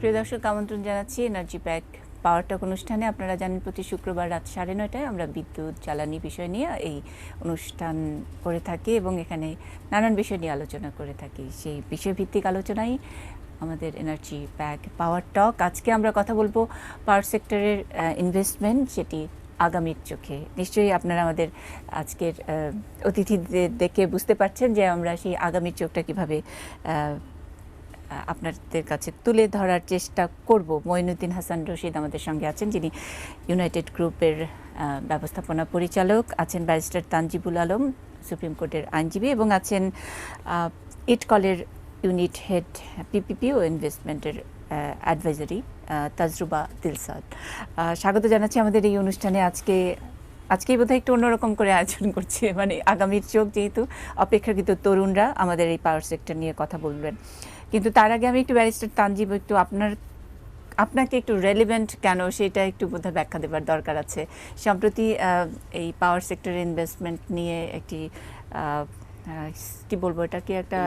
প্রিয় দর্শক, আমন্ত্রণ জানাচ্ছি এনার্জি প্যাক পাওয়ার টক অনুষ্ঠানে। আপনারা জানেন প্রতি শুক্রবার রাত 9:30টায় আমরা বিদ্যুৎ জ্বালানি বিষয় নিয়ে এই অনুষ্ঠান করে থাকি এবং এখানে নানান বিষয় নিয়ে আলোচনা করে থাকি। সেই বিষয়ভিত্তিক আলোচনাই আমাদের এনার্জি প্যাক পাওয়ার টক। আজকে আমরা কথা বলবো পাওয়ার সেক্টরের ইনভেস্টমেন্ট, সেটি আগামীর চোখে। নিশ্চয়ই আপনারা আমাদের আজকের অতিথিদের দেখে বুঝতে পারছেন যে আমরা সেই আগামীর চোখটা কীভাবে আপনাদের কাছে তুলে ধরার চেষ্টা করব। মঈনুদ্দিন হাসান রশিদ আমাদের সঙ্গে আছেন, যিনি ইউনাইটেড গ্রুপের ব্যবস্থাপনা পরিচালক, আছেন ব্যারিস্টার তানজিবুল আলম, সুপ্রিম কোর্টের আইনজীবী, এবং আছেন ইটকলের ইউনিট হেড পিপিপি ও ইনভেস্টমেন্টের অ্যাডভাইজারি তাজরুবা দিলসাদ। স্বাগত জানাচ্ছি আমাদের এই অনুষ্ঠানে। আজকেই বোধহয় একটু অন্যরকম করে আয়োজন করছি, মানে আগামীর চোখ, যেহেতু অপেক্ষাকৃত তরুণরা আমাদের এই পাওয়ার সেক্টর নিয়ে কথা বলবেন। কিন্তু তার আগে আমি একটু ব্যারিস্টার তানজিব, একটু আপনাকে একটু রেলিভেন্ট কেন সেটা একটু বোধহয় ব্যাখ্যা দেবার দরকার আছে। সম্প্রতি এই পাওয়ার সেক্টরের ইনভেস্টমেন্ট নিয়ে একটি কি বলবো, এটা কি একটা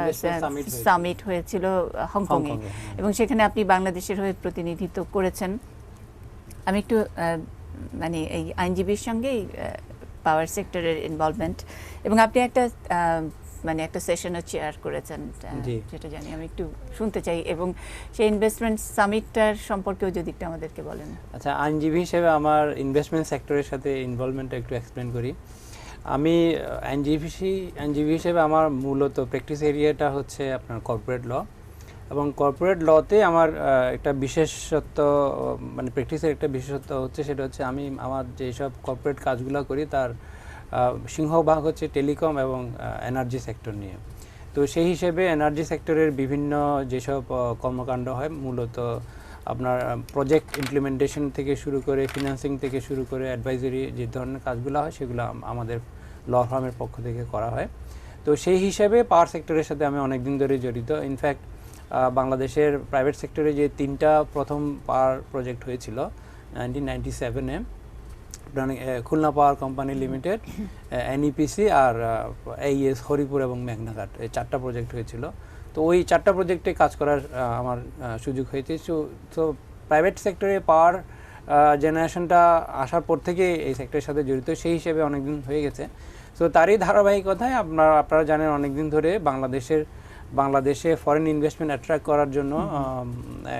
সামিট হয়েছিল হংকংয়ে, এবং সেখানে আপনি বাংলাদেশের হয়ে প্রতিনিধিত্ব করেছেন। আমি একটু মানে এই আইনজীবীর সঙ্গে পাওয়ার সেক্টরের ইনভলভমেন্ট, এবং আপনি একটা মানে একটা সেশনও চেয়ার করেছেন, যেটা জানি, আমি একটু শুনতে চাই, এবং সেই ইনভেস্টমেন্ট সামিটটার সম্পর্কেও যদি একটু আমাদেরকে বলেন। আচ্ছা, আইনজীবী হিসেবে আমার ইনভেস্টমেন্ট সেক্টরের সাথে ইনভলভমেন্টটা একটু এক্সপ্লেন করি। আমি আইনজীবী হিসেবে আমার মূলত প্র্যাকটিস এরিয়াটা হচ্ছে আপনার কর্পোরেট ল, এবং কর্পোরেট লতে আমার একটা বিশেষত্ব, মানে প্র্যাকটিসের একটা বিশেষত্ব হচ্ছে, সেটা হচ্ছে আমি আমার যেসব কর্পোরেট কাজগুলো করি তার সিংহভাগ হচ্ছে টেলিকম এবং এনার্জি সেক্টর নিয়ে। তো সেই হিসেবে এনার্জি সেক্টরের বিভিন্ন যেসব কর্মকাণ্ড হয়, মূলত আপনার প্রজেক্ট ইমপ্লিমেন্টেশন থেকে শুরু করে ফিনান্সিং থেকে শুরু করে অ্যাডভাইজারি যে ধরনের কাজগুলো হয়, সেগুলো আমাদের ল ফার্মের পক্ষ থেকে করা হয়। তো সেই হিসেবে পাওয়ার সেক্টরের সাথে আমি অনেক দিন ধরে জড়িত। ইনফ্যাক্ট বাংলাদেশের প্রাইভেট সেক্টরে যে 3টা প্রথম পাওয়ার প্রজেক্ট হয়েছিল 1997-এ, খুলনা পাওয়ার কোম্পানি লিমিটেড, এনইপিসি আর এইএস হরিপুর এবং মেঘনাঘাট, এই 4টা প্রজেক্ট হয়েছিল। তো ওই 4টা প্রজেক্টে কাজ করার আমার সুযোগ হয়েছে। তো প্রাইভেট সেক্টরে পাওয়ার জেনারেশনটা আসার পর থেকে এই সেক্টরের সাথে জড়িত, সেই হিসেবে অনেকদিন হয়ে গেছে। তো তারই ধারাবাহিকতায় আপনারা জানেন অনেকদিন ধরে বাংলাদেশে ফরেন ইনভেস্টমেন্ট অ্যাট্রাক্ট করার জন্য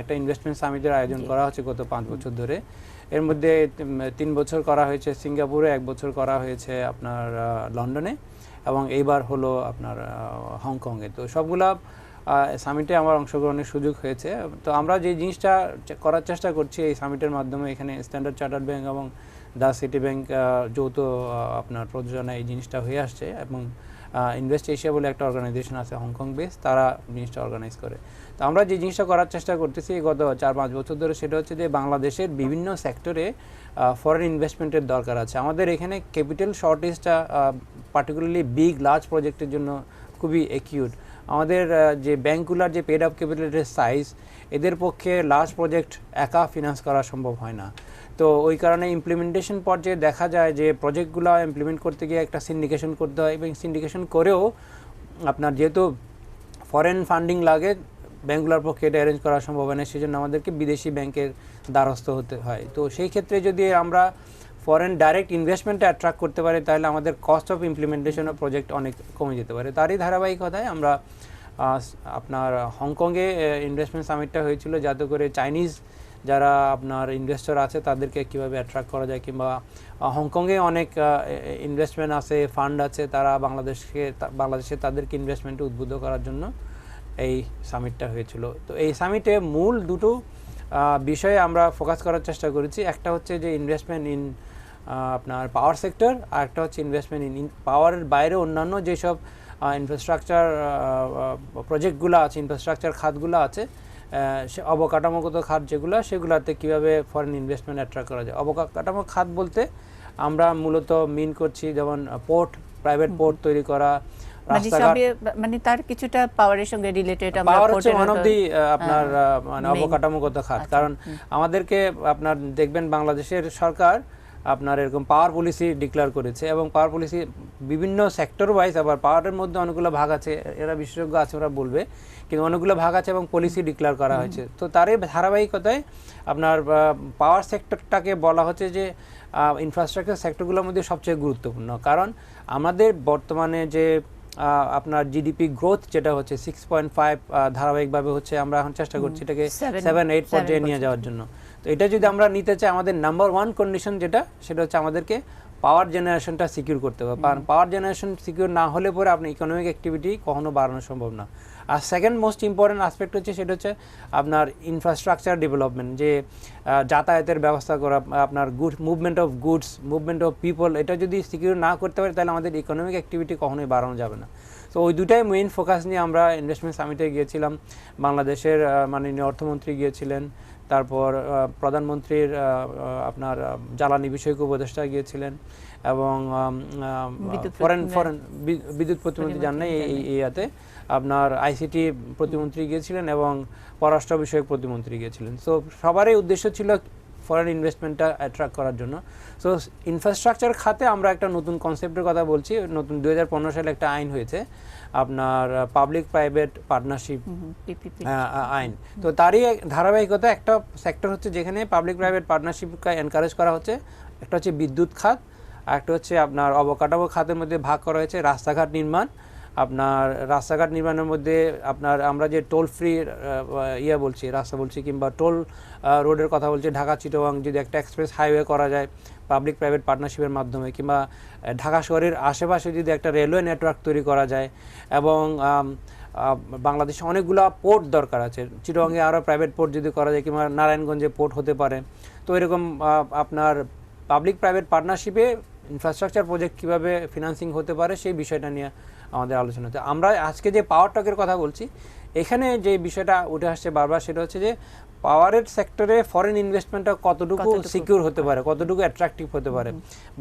একটা ইনভেস্টমেন্ট সামিটের আয়োজন করা হচ্ছে গত 5 বছর ধরে। এর মধ্যে 3 বছর করা হয়েছে সিঙ্গাপুরে, 1 বছর করা হয়েছে আপনার লন্ডনে, এবং এইবার হলো আপনার হংকংয়ে। তো সবগুলা সামিটে আমার অংশগ্রহণের সুযোগ হয়েছে। তো আমরা যে জিনিসটা করার চেষ্টা করছি এই সামিটের মাধ্যমে, এখানে স্ট্যান্ডার্ড চার্টার্ড ব্যাংক এবং দ্য সিটি ব্যাংক যৌথ আপনার প্রযোজনা এই জিনিসটা হয়ে আসছে, এবং ইনভেস্ট এশিয়া বলে একটা অর্গানাইজেশন আছে হংকং বেস, তারা জিনিসটা অর্গানাইজ করে। তো আমরা যে জিনিসটা করার চেষ্টা করতেছি গত 4-5 বছর ধরে, সেটা হচ্ছে যে বাংলাদেশের বিভিন্ন সেক্টরে ফরেন ইনভেস্টমেন্টের দরকার আছে। আমাদের এখানে ক্যাপিটাল শর্টেজটা পার্টিকুলারলি লার্জ প্রজেক্টের জন্য খুবই অ্যাকিউট। আমাদের যে ব্যাংকগুলোর যে পেড আপ ক্যাপিটালের সাইজ, এদের পক্ষে লার্জ প্রজেক্ট একা ফিনান্স করা সম্ভব হয় না। তো ওই কারণে ইমপ্লিমেন্টেশন পর্যায়ে দেখা যায় যে প্রজেক্টগুলো ইমপ্লিমেন্ট করতে গিয়ে একটা সিন্ডিকেশন করতে হয়, এবং সিন্ডিকেশন করেও আপনার যেহেতু ফরেন ফান্ডিং লাগে, ব্যাংকগুলোর পক্ষে এটা অ্যারেঞ্জ করা সম্ভব হয় না, সেজন্য আমাদেরকে বিদেশি ব্যাংকের দ্বারস্থ হতে হয়। তো সেই ক্ষেত্রে যদি আমরা ফরেন ডাইরেক্ট ইনভেস্টমেন্টে অ্যাট্রাক্ট করতে পারি, তাহলে আমাদের cost of implementation of project অনেক কমে যেতে পারে। তারই ধারাবাহিকতায় আমরা আপনার হংকংয়ে ইনভেস্টমেন্ট সামিটটা হয়েছিল, যাতে করে চাইনিজ যারা আপনার ইনভেস্টর আছে তাদেরকে কীভাবে অ্যাট্রাক্ট করা যায়, কিংবা হংকংয়ে অনেক ইনভেস্টমেন্ট আছে, ফান্ড আছে, তারা বাংলাদেশে তাদেরকে ইনভেস্টমেন্টে উদ্বুদ্ধ করার জন্য এই সামিটটা হয়েছিল। তো এই সামিটে মূল দুটো বিষয়ে আমরা ফোকাস করার চেষ্টা করেছি। একটা হচ্ছে যে ইনভেস্টমেন্ট ইন আপনার পাওয়ার সেক্টর, আর একটা হচ্ছে ইনভেস্টমেন্ট ইন পাওয়ারের বাইরে অন্যান্য যেসব ইনফ্রাস্ট্রাকচার প্রজেক্টগুলো আছে, ইনফ্রাস্ট্রাকচার খাতগুলো আছে, সে অবকাঠামোগত খাত সেগুলোতে কীভাবে ফরেন ইনভেস্টমেন্ট অ্যাট্রাক্ট করা যায়। অবকাঠামো খাত বলতে আমরা মূলত মিন করছি যেমন পোর্ট, প্রাইভেট পোর্ট তৈরি করা, মানে তার কিছুটা পাওয়ারের সঙ্গে রিলেটেড। পাওয়ার হচ্ছে ওয়ান অফ দি আপনার মানে অবকাঠামোগত খাত। কারণ আমাদেরকে আপনার দেখবেন বাংলাদেশের সরকার আপনার এরকম পাওয়ার পলিসি ডিক্লেয়ার করেছে এবং পাওয়ার পলিসি বিভিন্ন সেক্টর ওয়াইজ, আবার পাওয়ারের মধ্যে অনেকগুলো ভাগ আছে, এরা বিশেষজ্ঞ আছে ওরা বলবে, কিন্তু অনেকগুলো ভাগ আছে এবং পলিসি ডিক্লেয়ার করা হয়েছে। তো তারই ধারাবাহিকতায় আপনার পাওয়ার সেক্টরটাকে বলা হচ্ছে যে ইনফ্রাস্ট্রাকচার সেক্টরগুলোর মধ্যে সবচেয়ে গুরুত্বপূর্ণ, কারণ আমাদের বর্তমানে যে আপনার জিডিপি গ্রোথ যেটা হচ্ছে 6.5 ধারাবাহিকভাবে হচ্ছে, আমরা এখন চেষ্টা করছি এটাকে 7-8 পর্যায়ে নিয়ে যাওয়ার জন্য। তো এটা যদি আমরা নিতে চাই, আমাদের নাম্বার 1 কন্ডিশন যেটা, সেটা হচ্ছে আমাদেরকে পাওয়ার জেনারেশনটা সিকিউর করতে হবে। কারণ পাওয়ার জেনারেশন সিকিউর না হলে পরে আপনি ইকোনমিক অ্যাক্টিভিটি কখনো বাড়ানো সম্ভব না। আর সেকেন্ড মোস্ট ইম্পর্টেন্ট আসপেক্ট হচ্ছে সেটা হচ্ছে আপনার ইনফ্রাস্ট্রাকচার ডেভেলপমেন্ট, যে যাতায়াতের ব্যবস্থা করা, আপনার movement of goods, movement of people, এটা যদি সিকিউর না করতে পারে তাহলে আমাদের ইকোনমিক অ্যাক্টিভিটি কখনোই বাড়ানো যাবে না। তো ওই দুটাই মেইন ফোকাস নিয়ে আমরা ইনভেস্টমেন্ট সামিটে গিয়েছিলাম। বাংলাদেশের মাননীয় অর্থমন্ত্রী গিয়েছিলেন, তারপর প্রধানমন্ত্রীর আপনার জ্বালানি বিষয়ক উপদেষ্টা গিয়েছিলেন, এবং ফরেন বিদ্যুৎ প্রতিমন্ত্রী যান নাই এই ইয়াতে, আপনার আইসিটি প্রতিমন্ত্রী গিয়েছিলেন এবং পররাষ্ট্র বিষয়ক প্রতিমন্ত্রী গিয়েছিলেন। সো সবারই উদ্দেশ্য ছিল ফরেন ইনভেস্টমেন্টটা অ্যাট্রাক্ট করার জন্য। সো ইনফ্রাস্ট্রাকচার খাতে আমরা একটা নতুন কনসেপ্টের কথা বলছি। নতুন 2015 সালে একটা আইন হয়েছে, আপনার পাবলিক প্রাইভেট পার্টনারশিপ আইন। তো তারই ধারাবাহিকতা একটা সেক্টর হচ্ছে যেখানে পাবলিক প্রাইভেট পার্টনারশিপকে এনকারেজ করা হচ্ছে। একটা হচ্ছে বিদ্যুৎ খাত, আর একটা হচ্ছে আপনার অবকাঠামো খাতের মধ্যে ভাগ করা হয়েছে রাস্তাঘাট নির্মাণ। আপনার রাস্তাঘাট নির্মাণের মধ্যে আপনার আমরা যে টোল ফ্রি বলছি, রাস্তা বলছি, কিংবা টোল রোডের কথা বলছি, ঢাকা চিটাগাং যদি একটা এক্সপ্রেস হাইওয়ে করা যায় পাবলিক প্রাইভেট পার্টনারশিপের মাধ্যমে, কিংবা ঢাকা শহরের আশেপাশে যদি একটা রেলওয়ে নেটওয়ার্ক তৈরি করা যায়, এবং বাংলাদেশে অনেকগুলো পোর্ট দরকার আছে, চিটাগাংয়ে আরও প্রাইভেট পোর্ট যদি করা যায়, কিংবা নারায়ণগঞ্জে পোর্ট হতে পারে। তো এরকম আপনার পাবলিক প্রাইভেট পার্টনারশিপে ইনফ্রাস্ট্রাকচার প্রজেক্ট কীভাবে ফিনান্সিং হতে পারে সেই বিষয়টা নিয়ে আমাদের আলোচনা হচ্ছে। আমরা আজকে যে পাওয়ার টকের কথা বলছি, এখানে যে বিষয়টা উঠে আসছে বারবার, সেটা হচ্ছে যে পাওয়ারের সেক্টরে ফরেন ইনভেস্টমেন্টটা কতটুকু সিকিউর হতে পারে, কতটুকু অ্যাট্রাকটিভ হতে পারে।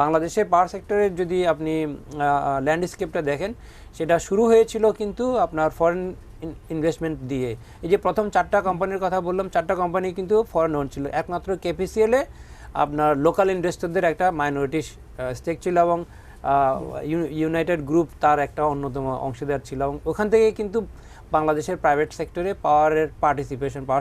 বাংলাদেশের পাওয়ার সেক্টরে যদি আপনি ল্যান্ডস্কেপটা দেখেন, সেটা শুরু হয়েছিল কিন্তু আপনার ফরেন ইনভেস্টমেন্ট দিয়ে। এই যে প্রথম 4টা কোম্পানির কথা বললাম, 4টা কোম্পানি কিন্তু ফরেন ওন ছিল। একমাত্র কেপিসিএলে আপনার লোকাল ইনভেস্টরদের একটা মাইনরিটি স্টেক ছিল, এবং ইউনাইটেড গ্রুপ তার একটা অন্যতম অংশীদার ছিল, এবং ওখান থেকে কিন্তু বাংলাদেশের প্রাইভেট সেক্টরে পাওয়ার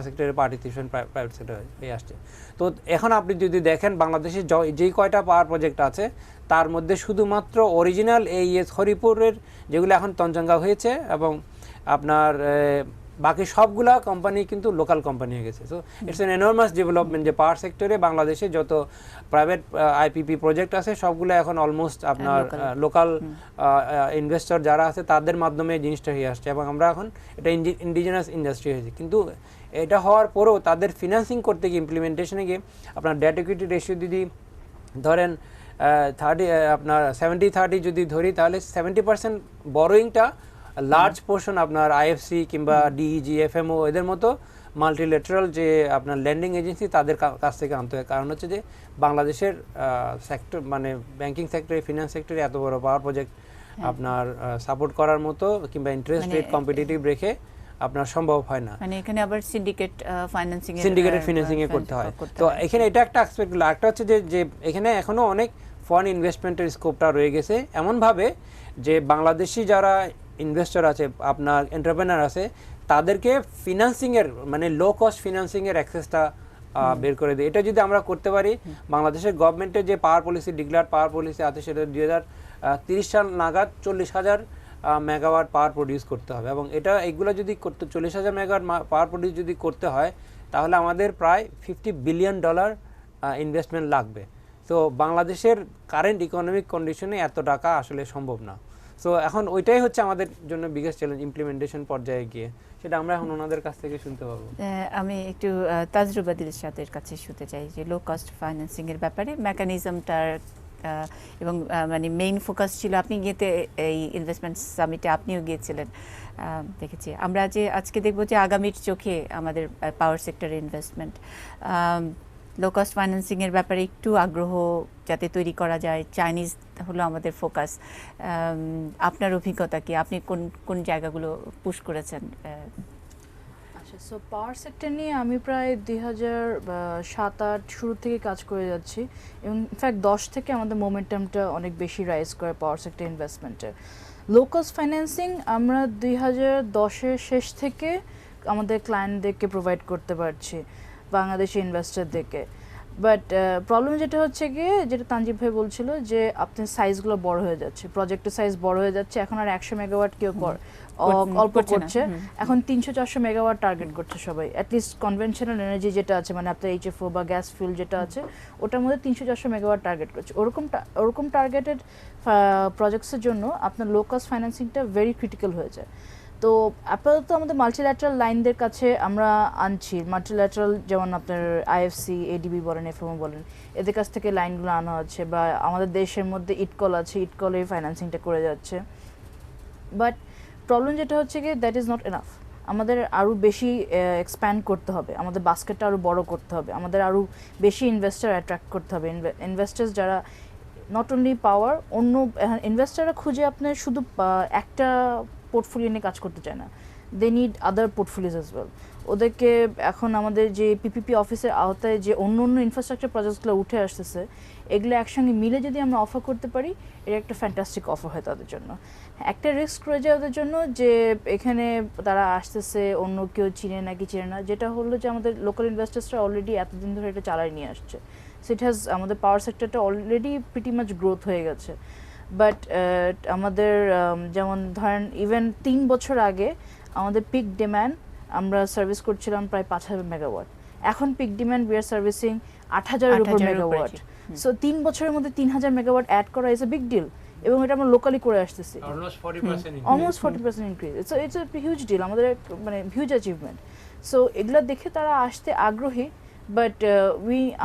সেক্টরের পার্টিসিপেশন প্রাইভেট সেক্টরে আসছে। তো এখন আপনি যদি দেখেন বাংলাদেশে যেই কয়টা পাওয়ার প্রজেক্ট আছে, তার মধ্যে শুধুমাত্র অরিজিনাল AES হরিপুরের যেগুলো এখন তঞ্চঙ্গা হয়েছে, এবং আপনার বাকি সবগুলা কোম্পানি কিন্তু লোকাল কোম্পানি হয়ে গেছে। So it's an enormous development যে পাওয়ার সেক্টরে বাংলাদেশে যত প্রাইভেট আইপিপি প্রজেক্ট আছে সবগুলো এখন অলমোস্ট আপনার লোকাল ইনভেস্টর যারা আছে তাদের মাধ্যমে জিনিসটা হয়ে আসছে, এবং আমরা এখন এটা ইন্ডিজিনাস ইন্ডাস্ট্রি হয়েছে। কিন্তু এটা হওয়ার পরেও তাদের ফিনান্সিং করতে গিয়ে, ইমপ্লিমেন্টেশনে গিয়ে আপনার ডেট ইকুইটি রেশিও যদি ধরেন 30 আপনার 70-30 যদি ধরি, তাহলে 70% বরোয়িংটা লার্জ পোর্শন আপনার আইএফসি কিংবা ডিইজি, এফএমও এদের মতো মাল্টিল্যাটারাল যে আপনার ল্যান্ডিং এজেন্সি তাদের কাছ থেকে আনতে হয়। কারণ হচ্ছে যে বাংলাদেশের সেক্টর মানে ব্যাংকিং সেক্টরে, ফিনান্স সেক্টরে এত বড় পাওয়ার প্রজেক্ট আপনার সাপোর্ট করার মতো কিংবা ইন্টারেস্ট রেট কম্পিটিটিভ রেখে আপনার সম্ভব হয় না। মানে এখানে আবার সিন্ডিকেটেড ফিনান্সিং এ করতে হয়। তো এখানে এটা একটা অ্যাসপেক্ট হলো। একটা হচ্ছে যে এখানে এখনো অনেক ফরেন ইনভেস্টমেন্টের স্কোপটা রয়ে গেছে, এমনভাবে যে বাংলাদেশি যারা ইনভেস্টর আছে, আপনার এন্টারপ্রেনার আছে, তাদেরকে ফিনান্সিংয়ের মানে লো কস্ট ফিনান্সিংয়ের অ্যাক্সেসটা বের করে দেয়। এটা যদি আমরা করতে পারি, বাংলাদেশের গভর্নমেন্টের যে পাওয়ার পলিসি, ডিক্লেয়ার পাওয়ার পলিসি আছে, সেটা 2030 সাল নাগাদ 40,000 মেগাওয়াট পাওয়ার প্রডিউস করতে হবে, এবং এগুলো যদি 40,000 মেগাওয়াট পাওয়ার প্রডিউস যদি করতে হয়, তাহলে আমাদের প্রায় $50 বিলিয়ন ইনভেস্টমেন্ট লাগবে। তো বাংলাদেশের কারেন্ট ইকোনমিক কন্ডিশনে এত টাকা আসলে সম্ভব না। সো এখন ওইটাই হচ্ছে আমাদের জন্য বিগেস্ট চ্যালেঞ্জ, ইমপ্লিমেন্টেশন পর্যায়ে গিয়ে। সেটা আমরা এখন ওনাদের কাছ থেকে শুনতে পাবো। আমি একটু তাজরুবা দিলশাদের কাছে শুনতে চাই যে লো কস্ট ফাইন্যান্সিং এর ব্যাপারে মেকানিজমটার, এবং মানে মেইন ফোকাস ছিল, আপনি গিয়েতে এই ইনভেস্টমেন্ট সামিটে আপনিও গিয়েছিলেন, দেখেছি আমরা যে আজকে দেখবো যে আগামীর চোখে আমাদের পাওয়ার সেক্টরে ইনভেস্টমেন্ট, লো কস্ট ফাইন্যান্সিং এর ব্যাপারে একটু আগ্রহ যাতে তৈরি করা যায়, চাইনিজ হলো আমাদের ফোকাস। আপনার অভিজ্ঞতা কি, আপনি কোন কোন জায়গাগুলো পুশ করেছেন? আচ্ছা, সো পাওয়ার সেক্টর নিয়ে আমি প্রায় 2007-8 শুরু থেকে কাজ করে যাচ্ছি এবং ইনফ্যাক্ট 10 থেকে আমাদের মোমেন্টামটা অনেক বেশি রাইজ করে পাওয়ার সেক্টর ইনভেস্টমেন্টের। লো কস্ট ফাইন্যান্সিং আমরা 2010-এর শেষ থেকে আমাদের ক্লায়েন্টদেরকে প্রোভাইড করতে পারছি, বাংলাদেশি ইনভেস্টরদেরকে। বাট প্রবলেম যেটা হচ্ছে গিয়ে, যেটা তানজিব ভাই বলছিল যে আপনার সাইজগুলো বড় হয়ে যাচ্ছে, প্রজেক্টের সাইজ বড় হয়ে যাচ্ছে, এখন আর 100 মেগাওয়াট কেউ অল্প করছে, এখন 300-400 মেগাওয়াট টার্গেট করছে সবাই। অ্যাটলিস্ট কনভেনশনাল এনার্জি যেটা আছে, মানে আপনার এইচএফও বা গ্যাস ফুয়েল যেটা আছে, ওটার মধ্যে 300-400 মেগাওয়াট টার্গেট করছে। ওরকম টার্গেটেড প্রজেক্টসের জন্য আপনার লো কস্ট ফাইন্যান্সিংটা ভেরি ক্রিটিক্যাল হয়ে যায়। তো আপাতত আমাদের মাল্টিল্যাটারাল লাইনদের কাছে আমরা আনছি, মাল্টিল্যাটারাল যেমন আপনার আইএফসি, এডিবি বলেন, এফএমও বলেন, এদের কাছ থেকে লাইনগুলো আনা হচ্ছে, বা আমাদের দেশের মধ্যে ইটকল আছে, ইটকলে ফাইন্যান্সিংটা করে যাচ্ছে। বাট প্রবলেম যেটা হচ্ছে কি, দ্যাট ইজ নট এনাফ। আমাদের আরও বেশি এক্সপ্যান্ড করতে হবে, আমাদের বাস্কেটটা আরও বড় করতে হবে, আমাদের আরও বেশি ইনভেস্টার অ্যাট্রাক্ট করতে হবে। ইনভেস্টার্স যারা নট অনলি পাওয়ার, অন্য ইনভেস্টাররা খুঁজে আপনার শুধু একটা পোর্টফোলিও নিয়ে কাজ করতে চায় না, they need other portfolios as well. ওদেরকে এখন আমাদের যে পিপিপি অফিসের আওতায় যে অন্য ইনফ্রাস্ট্রাকচার প্রজেক্টসগুলো উঠে আসতেছে, এগুলো একসঙ্গে মিলে যদি আমরা অফার করতে পারি, এটা একটা ফ্যান্টাস্টিক অফার হয় তাদের জন্য। একটা রিস্ক রয়ে যায় ওদের জন্য যে এখানে তারা আসতেছে, অন্য কেউ চিনে নাকি চিনে না, যেটা হলো যে আমাদের লোকাল ইনভেস্টার্সরা অলরেডি এতদিন ধরে এটা চালায় নিয়ে আসছে। সো ইট হ্যাজ, আমাদের পাওয়ার সেক্টরটা অলরেডি প্রিটি মাচ গ্রোথ হয়ে গেছে। বাট আমাদের যেমন ধরেন ইভেন 3 বছর আগে আমাদের পিক ডিম্যান্ড আমরা সার্ভিস করছিলাম প্রায় 5000 মেগাওয়াট, এখন peak demand we are servicing 8000-এর উপর মেগাওয়াট। সো 3 বছরের মধ্যে 3000 মেগাওয়াট অ্যাড করা ইজ এ বিগ ডিল, এবং এটা আমরা লোকালি করে আসতেছি। Almost 40% increase. So it's a huge deal, আমাদের মানে হিউজ অ্যাচিভমেন্ট। সো এগুলো দেখে তারা আসতে আগ্রহী। বাট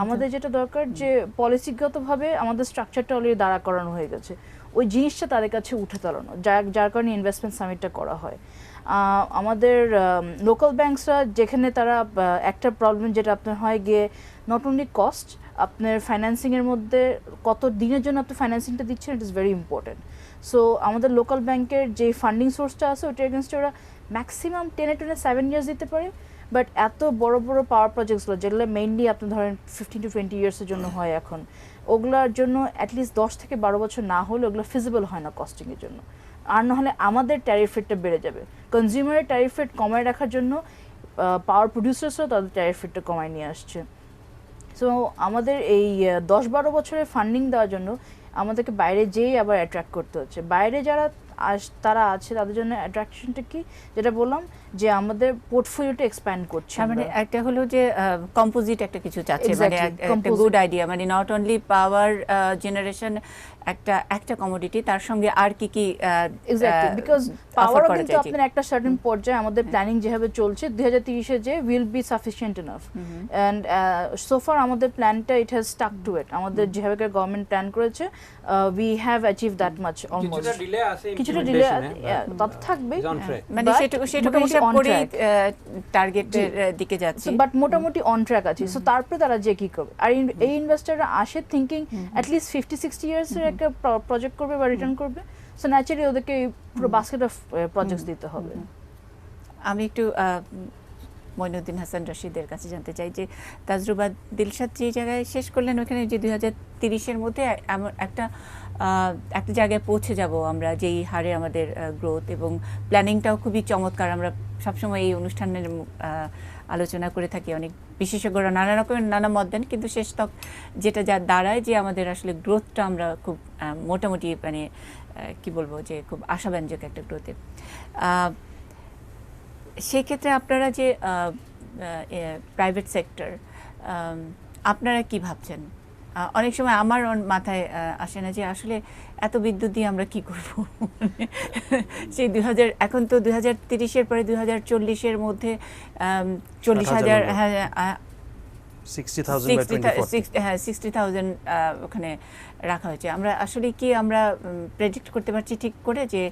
আমাদের যেটা দরকার, যে পলিসিগতভাবে আমাদের স্ট্রাকচারটা অলরেডি দাঁড়া করানো হয়ে গেছে, ওই জিনিসটা তাদের কাছে উঠে দাঁড়ানো, যার কারণে ইনভেস্টমেন্ট সামিটটা করা হয়। আমাদের লোকাল ব্যাংকসরা যেখানে তারা একটা প্রবলেম যেটা আপনার হয় গিয়ে, নট অনলি কস্ট, আপনার ফাইন্যান্সিংয়ের মধ্যে কত দিনের জন্য আপনি ফাইন্যান্সিংটা দিচ্ছেন, it is very important. So আমাদের লোকাল ব্যাংকের যে ফান্ডিং সোর্সটা আছে, ওটার এগেনস্টে ওরা ম্যাক্সিমাম 10-7 ইয়ার্স দিতে পারে। বাট এত বড় বড় পাওয়ার প্রজেক্টসগুলো, যেগুলো মেইনলি আপনি ধরেন 15-20 ইয়ার্সের জন্য হয় এখন, ওগুলোর জন্য অ্যাটলিস্ট 10-12 বছর না হলে ওগুলো ফিজিবল হয় না কস্টিংয়ের জন্য। আর নাহলে আমাদের ট্যারিফ রেটটা বেড়ে যাবে। কনজিউমারের ট্যারিফ রেট কমায় রাখার জন্য পাওয়ার প্রডিউসার্সরাও তাদের ট্যারিফ রেটটা কমায় নিয়ে আসছে। সো আমাদের এই 10-12 বছরের ফান্ডিং দেওয়ার জন্য আমাদেরকে বাইরে যেয়েই আবার অ্যাট্রাক্ট করতে হচ্ছে। বাইরে যারা তারা আছে, তাদের জন্য অ্যাট্রাকশনটা কি, যেটা বললাম যে আমাদের পোর্টফোলিওটা এক্সপ্যান্ড করছে। মানে একটা হলো যে কম্পোজিট একটা কিছু চাচ্ছে, মানে একটা গুড আইডিয়া, মানে নট অনলি পাওয়ার জেনারেশন একটা কমোডিটি, তার সঙ্গে আর কি কি এক্স্যাক্টলি, বিকজ পাওয়ারও কিন্তু আপনার একটা সার্টেন পর্যায়ে, আমাদের প্ল্যানিং যেভাবে চলছে 2030-এ যে will be sufficient enough, and সোফার আমাদের প্ল্যানটা ইট হ্যাজ স্টাক টু ইট। আমাদের যেভাবে গভর্নমেন্ট প্ল্যান করেছে, we have achieve that much. Almost কিছুটা ডিলে তত থাকবে, মানে সেটুকু হিসাব করে টার্গেটের দিকে যাচ্ছে, বাট মোটামুটি অন ট্র্যাক আছে। সো তারপরে তারা যে কি করবে, আর এই ইনভেস্টররা আসে থিঙ্কিং অ্যাটলিস্ট 50-60 ইয়ার্সের একটা প্রজেক্ট করবে বা রিটার্ন করবে। সো ন্যাচারালি ওদেরকে পুরো বাস্কেট অফ প্রজেক্টস দিতে হবে। আমি একটু মঈনুদ্দিন হাসান রশিদের কাছে জানতে চাই যে তাজরুবা দিলশাদ যে জায়গায় শেষ করলেন, ওখানে যে 2030-এর মধ্যে একটা জায়গায় পৌঁছে যাব আমরা, যেই হারে আমাদের গ্রোথ এবং প্ল্যানিংটাও খুবই চমৎকার। আমরা সবসময় এই অনুষ্ঠানের আলোচনা করে থাকি, অনেক বিশেষজ্ঞরা নানা রকমের নানা মত দেন, কিন্তু শেষ তক যেটা যা দাঁড়ায় যে আমাদের আসলে গ্রোথটা আমরা খুব মোটামুটি মানে কি বলবো যে খুব আশাব্যঞ্জক একটা গ্রোথে। সেক্ষেত্রে আপনারা যে প্রাইভেট সেক্টর, আপনারা কি ভাবছেন? অনেক সময় আমার মাথায় আসে না যে আসলে এত বিদ্যুৎ দিয়ে আমরা কি করব। সেই 2000, এখন তো 2030-এর পরে 2040-এর মধ্যে 40,000, 60,000 ওখানে রাখা হয়েছে। আমরা আসলে কি আমরা প্রেডিক্ট করতে পারছি ঠিক করে যে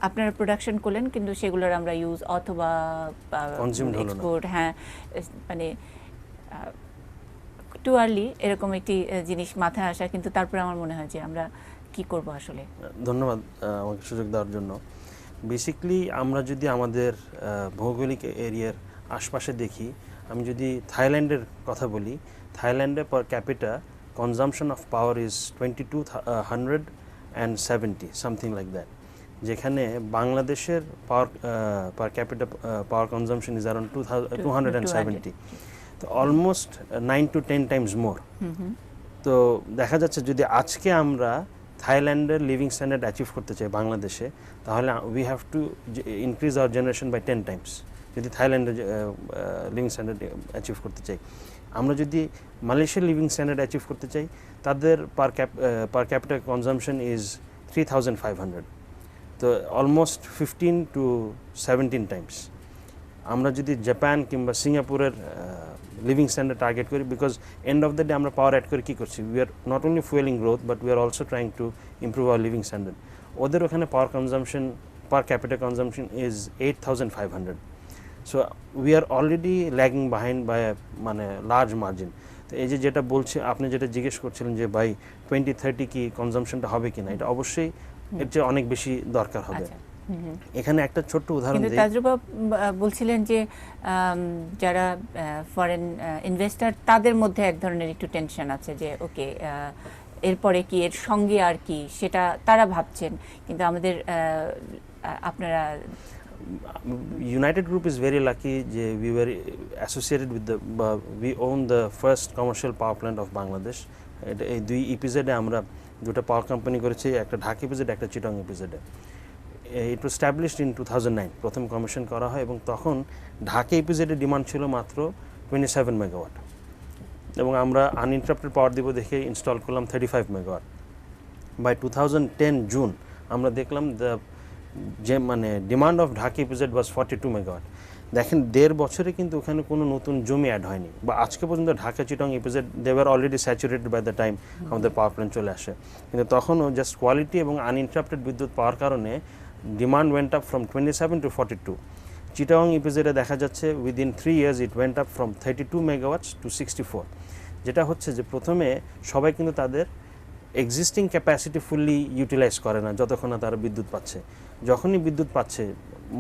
আপনারা প্রোডাকশন করলেন কিন্তু সেগুলোর আমরা ইউজ অথবা এক্সপোর্ট, হ্যাঁ মানে টু আর্লি এরকম একটি জিনিস মাথায় আসা, কিন্তু তারপরে আমার মনে হয় যে আমরা কি করব আসলে। ধন্যবাদ আমাকে সুযোগ দেওয়ার জন্য। বেসিক্যালি আমরা যদি আমাদের ভৌগোলিক এরিয়ার আশপাশে দেখি, আমি যদি থাইল্যান্ডের কথা বলি, থাইল্যান্ডে পার capital consumption of power is 2270 something like that, যেখানে বাংলাদেশের পার capital power consumption is around 270, তো অলমোস্ট 9 to 10 টাইমস মোর। তো দেখা যাচ্ছে যদি আজকে আমরা থাইল্যান্ডের লিভিং স্ট্যান্ডার্ড অ্যাচিভ করতে চাই বাংলাদেশে, তাহলে we have to increase our generation by 10 times যদি থাইল্যান্ডের লিভিং স্ট্যান্ডার্ড অ্যাচিভ করতে চাই। আমরা যদি মালয়েশিয়ার লিভিং স্ট্যান্ডার্ড অ্যাচিভ করতে চাই, তাদের পার ক্যাপিটাল কনজাম্পশন ইজ 3500, তো অলমোস্ট 15 to 17 টাইমস। আমরা যদি জাপান কিংবা সিঙ্গাপুরের লিভিং স্ট্যান্ডার্ড টার্গেট করি, because end of the day আমরা পাওয়ার অ্যাড করে কী করছি, we are not only fueling growth but we are also trying to improve our living standard. ওদের ওখানে power consumption per capita consumption is 8500, so we are already lagging behind by মানে large margin. তো এই যে যেটা বলছি, আপনি যেটা জিজ্ঞেস করছিলেন যে বাই 2030 কি কনজাম্পশনটা হবে কিনা, এটা অবশ্যই এর চেয়ে অনেক বেশি দরকার হবে। এখানে একটা ছোট্ট উদাহরণ কিন্তু দিই। তাজরুবা বলছিলেন যে যারা ফরেন ইনভেস্টর, তাদের মধ্যে এক ধরনের একটু টেনশন আছে যে ওকে এরপরে কি, এর সঙ্গে আর কি, সেটা তারা ভাবছেন। কিন্তু আমাদের আপনারা United Group is very lucky যে we were associated with we own the first commercial power plant of Bangladesh. এই দুই ইপিজেডে আমরা দুটো পাওয়ার কোম্পানি করেছি, একটা ঢাকা ইপিজেড, একটা চিটং ইপিজেডে। ইট ওয়াজ স্ট্যাবলিশড ইন 2009, প্রথম কমিশন করা হয়, এবং তখন ঢাকা ইপিজেডের ডিমান্ড ছিল মাত্র 27 মেগাওয়াট, এবং আমরা আনইন্টারাপ্টেড পাওয়ার দিব দেখে ইনস্টল করলাম 35 মেগাওয়াট। বাই 2010 জুন আমরা দেখলাম যে মানে demand of Dhaka EPZ was 42 megawatt. দেখেন 1.5 বছরে কিন্তু ওখানে কোনো নতুন জমি অ্যাড হয়নি, বা আজকে পর্যন্ত Dhaka Chittagong EPZ they were already saturated by the time আমাদের পাওয়ার প্ল্যান্ট চলে আসে। কিন্তু তখনও জাস্ট কোয়ালিটি এবং আনইন্টারাপ্টেড বিদ্যুৎ পাওয়ার কারণে demand went up from 27 to 42। Chittagong ইপিজেডে দেখা যাচ্ছে within 3 years it went up from 32 megawatts to 64। যেটা হচ্ছে যে প্রথমে সবাই কিন্তু তাদের এক্সিস্টিং ক্যাপাসিটি ফুললি ইউটিলাইজ করে না যতক্ষণ না তারা বিদ্যুৎ পাচ্ছে। যখনই বিদ্যুৎ পাচ্ছে,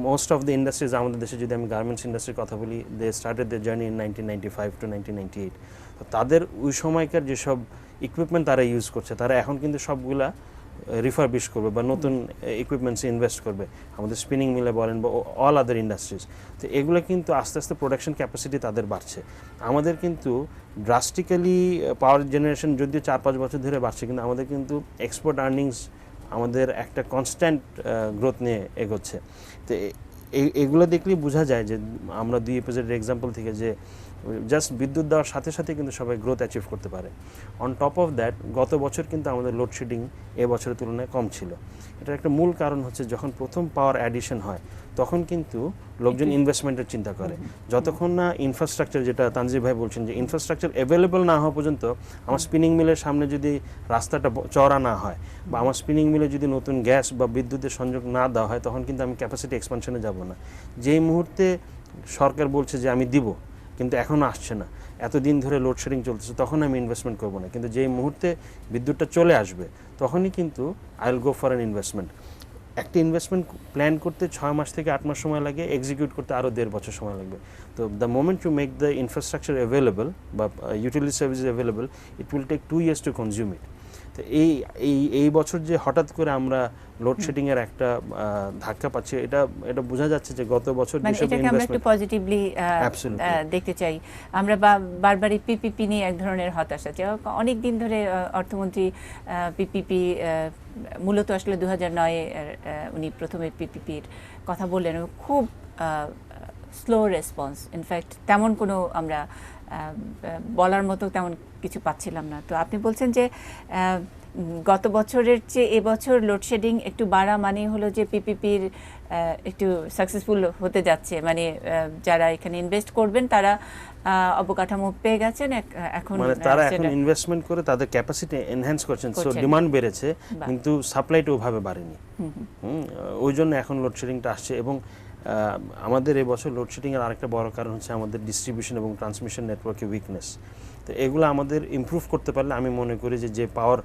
মোস্ট অফ দ্য ইন্ডাস্ট্রিজ আমাদের দেশে, যদি আমি গার্মেন্টস ইন্ডাস্ট্রির কথা বলি, they started the journey in 1995 to 1998। তো তাদের ওই সময়কার যেসব ইকুইপমেন্ট তারা ইউজ করছে, তারা এখন কিন্তু সবগুলা রিফারবিশ করবে বা নতুন ইকুইপমেন্টসে ইনভেস্ট করবে, আমাদের স্পিনিং মিলে বলেন বা অল আদার ইন্ডাস্ট্রিজ। তো এগুলো কিন্তু আস্তে আস্তে প্রোডাকশন ক্যাপাসিটি তাদের বাড়ছে। আমাদের কিন্তু ড্রাস্টিক্যালি পাওয়ার জেনারেশন যদিও 4-5 বছর ধরে বাড়ছে, কিন্তু আমাদের কিন্তু এক্সপোর্ট আর্নিংস আমাদের একটা কনস্ট্যান্ট গ্রোথ নিয়ে এগোচ্ছে। তো এগুলো দেখলেই বোঝা যায় যে আমরা দুই এপিসোডের এক্সাম্পল থেকে যে জাস্ট বিদ্যুৎ দেওয়ার সাথে সাথে কিন্তু সবাই গ্রোথ অ্যাচিভ করতে পারে। অন টপ অফ দ্যাট, গত বছর কিন্তু আমাদের লোডশেডিং এবছরের তুলনায় কম ছিল। এটার একটা মূল কারণ হচ্ছে যখন প্রথম পাওয়ার অ্যাডিশন হয় তখন কিন্তু লোকজন ইনভেস্টমেন্টের চিন্তা করে। যতক্ষণ না ইনফ্রাস্ট্রাকচার, যেটা তানজিব ভাই বলছেন যে ইনফ্রাস্ট্রাকচার অ্যাভেলেবল না হওয়া পর্যন্ত, আমার স্পিনিং মিলের সামনে যদি রাস্তাটা চওড়া না হয় বা আমার স্পিনিং মিলে যদি নতুন গ্যাস বা বিদ্যুতের সংযোগ না দেওয়া হয়, তখন কিন্তু আমি ক্যাপাসিটি এক্সপানশনে যাব না। যেই মুহূর্তে সরকার বলছে যে আমি দিব কিন্তু এখনও আসছে না, এতদিন ধরে লোডশেডিং চলতেছে, তখন আমি ইনভেস্টমেন্ট করবো না। কিন্তু যেই মুহূর্তে বিদ্যুৎটা চলে আসবে তখনই কিন্তু I will go for an investment. একটা ইনভেস্টমেন্ট প্ল্যান করতে 6 মাস থেকে 8 মাস সময় লাগে, এক্সিকিউট করতে আরও 1.5 বছর সময় লাগবে। তো the moment to make the infrastructure available বা utility service available, it will take 2 years to consume it. তো এই বছর যে হঠাৎ করে আমরা লোডশেডিংয়ের একটা ধাক্কা পাচ্ছি, এটা বোঝা যাচ্ছে যে গত বছর মানে এটাকে আমরা একটু পজিটিভলি দেখতে চাই। আমরা বারবারই পিপিপি নিয়ে এক ধরনের হতাশা, যে অনেক দিন ধরে অর্থমন্ত্রী পিপিপি মূলত আসলে 2009-এ উনি প্রথমে পিপিপির কথা বললেন, খুব স্লো রেসপন্স। ইনফ্যাক্ট তেমন কোনো আমরা বলার মতো তেমন কিছু পাচ্ছিলাম না। তো আপনি বলছেন যে গত বছরের চেয়ে এবছর লোডশেডিং একটু বাড়া মানে হলো যে পিপিপির একটু সাকসেসফুল হতে যাচ্ছে, মানে যারা এখানে ইনভেস্ট করবেন তারা অবকাঠামো পেয়ে গেছেন, এখন মানে তারা এখন ইনভেস্টমেন্ট করে তাদের ক্যাপাসিটি এনহ্যান্স করছেন। সো ডিমান্ড বেড়েছে কিন্তু সাপ্লাইটা ওভাবে বাড়েনি, ওই জন্য এখন লোডশেডিংটা আসছে। এবং আমাদের এবছর লোডশেডিংয়ের আরেকটা বড় কারণ হচ্ছে আমাদের ডিস্ট্রিবিউশন এবং ট্রান্সমিশন নেটওয়ার্কের উইকনেস। তো এগুলো আমাদের ইমপ্রুভ করতে পারলে আমি মনে করি যে পাওয়ার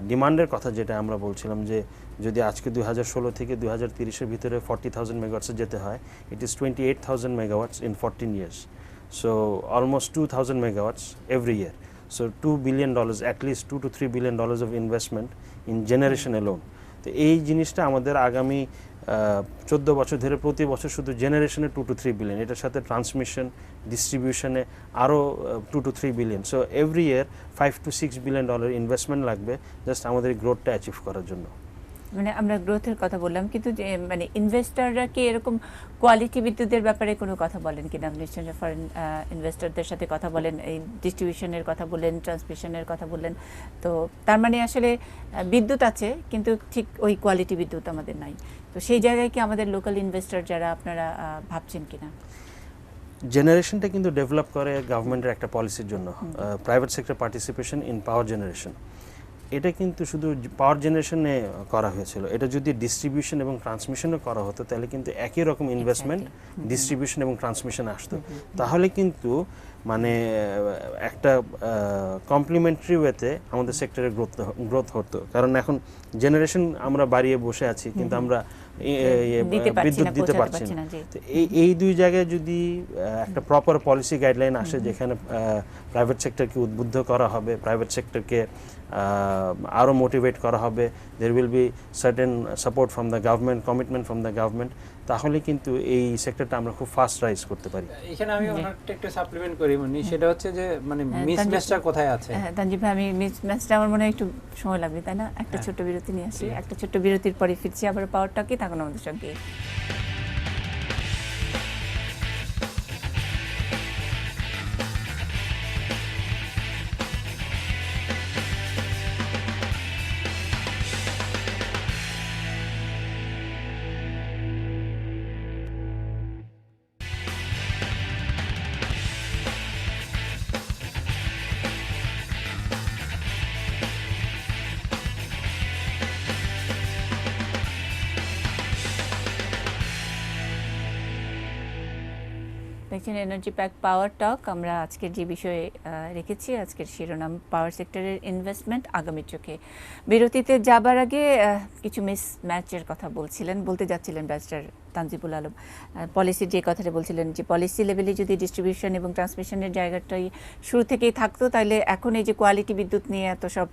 ডিমান্ডের কথা যেটা আমরা বলছিলাম যে যদি আজকে 2016 থেকে 2030-এর ভিতরে 40,000 মেগাওয়াটসে যেতে হয়, it is 28,000 megawatts in 14 years. So almost 2,000 megawatts every year. So $2 billion, at least $2 to $3 billion of investment in generation alone. তো এই জিনিসটা আমাদের আগামী 14 বছর ধরে প্রতি বছর শুধু জেনারেশনে 2 to 3 বিলিয়ন, এটার সাথে ট্রান্সমিশন ডিস্ট্রিবিউশনে আরও 2 to 3 billion. So every year $5 to $6 billion investment লাগবে জাস্ট আমাদের গ্রোথটা অ্যাচিভ করার জন্য। মানে আমরা গ্রোথের কথা বললাম, কিন্তু যে মানে ইনভেস্টররা কি এরকম কোয়ালিটি বিদ্যুতের ব্যাপারে কোনো কথা বলেন কিনা? আপনি নিশ্চয়ই ফরেন ইনভেস্টরদের সাথে কথা বলেন, এই ডিস্ট্রিবিউশনের কথা বললেন, ট্রান্সমিশনের কথা বললেন, তো তার মানে আসলে বিদ্যুৎ আছে কিন্তু ঠিক ওই কোয়ালিটি বিদ্যুৎ আমাদের নাই। তো সেই জায়গায় কি আমাদের লোকাল ইনভেস্টর যারা আপনারা ভাবছেন কিনা? জেনারেশনটা কিন্তু ডেভেলপ করে গভর্নমেন্টের একটা পলিসির জন্য, private sector participation in power generation. এটা কিন্তু শুধু পাওয়ার জেনারেশনে করা হয়েছিল, এটা যদি ডিস্ট্রিবিউশন এবং ট্রান্সমিশনও করা হতো তাহলে কিন্তু একই রকম ইনভেস্টমেন্ট ডিস্ট্রিবিউশন এবং ট্রান্সমিশনে আসতো। তাহলে কিন্তু মানে একটা কমপ্লিমেন্টরি ওয়েতে আমাদের সেক্টরের গ্রোথ হতো। কারণ এখন জেনারেশন আমরা বাড়িয়ে বসে আছি কিন্তু আমরা বিদ্যুৎ দিতে পারছি না। তো এই দুই জায়গায় যদি একটা প্রপার পলিসি গাইডলাইন আসে যেখানে প্রাইভেট সেক্টরকে উদ্বুদ্ধ করা হবে, প্রাইভেট সেক্টরকে আরও মোটিভেট করা হবে, there will be certain support from the government, commitment from the government, তাহলে কিন্তু এই সেক্টরটা আমরা খুব ফাস্ট রাইজ করতে পারি। এখানে আমি অনেকটা একটু সাপ্লিমেন্ট করি, সেটা হচ্ছে যে মানে মিসম্যাচটা কোথায় আছে। হ্যাঁ তানজিব ভাই, আমি মিসম্যাচটা আমার মনে হয় একটু সময় লাগবে, তাই না? একটা ছোট্ট বিরতি নিয়ে আসি, একটা ছোট্ট বিরতির পরে ফিরছি আবার পাওয়ারটা কি, থাকুন আমাদের সঙ্গে। দেখছেন এনার্জি প্যাক পাওয়ার টক। আমরা আজকের যে বিষয়ে রেখেছি, আজকের শিরোনাম পাওয়ার সেক্টরের ইনভেস্টমেন্ট আগামীর চোখে। বিরতিতে যাবার আগে কিছু মিস ম্যাচের কথা বলতে যাচ্ছিলেন ব্যারিস্টার তানজিবুল আলম। পলিসির যে কথাটা বলছিলেন যে পলিসি লেভেলে যদি ডিস্ট্রিবিউশন এবং ট্রান্সমিশনের জায়গাটাই শুরু থেকেই থাকতো তাহলে এখন এই যে কোয়ালিটি বিদ্যুৎ নিয়ে এত সব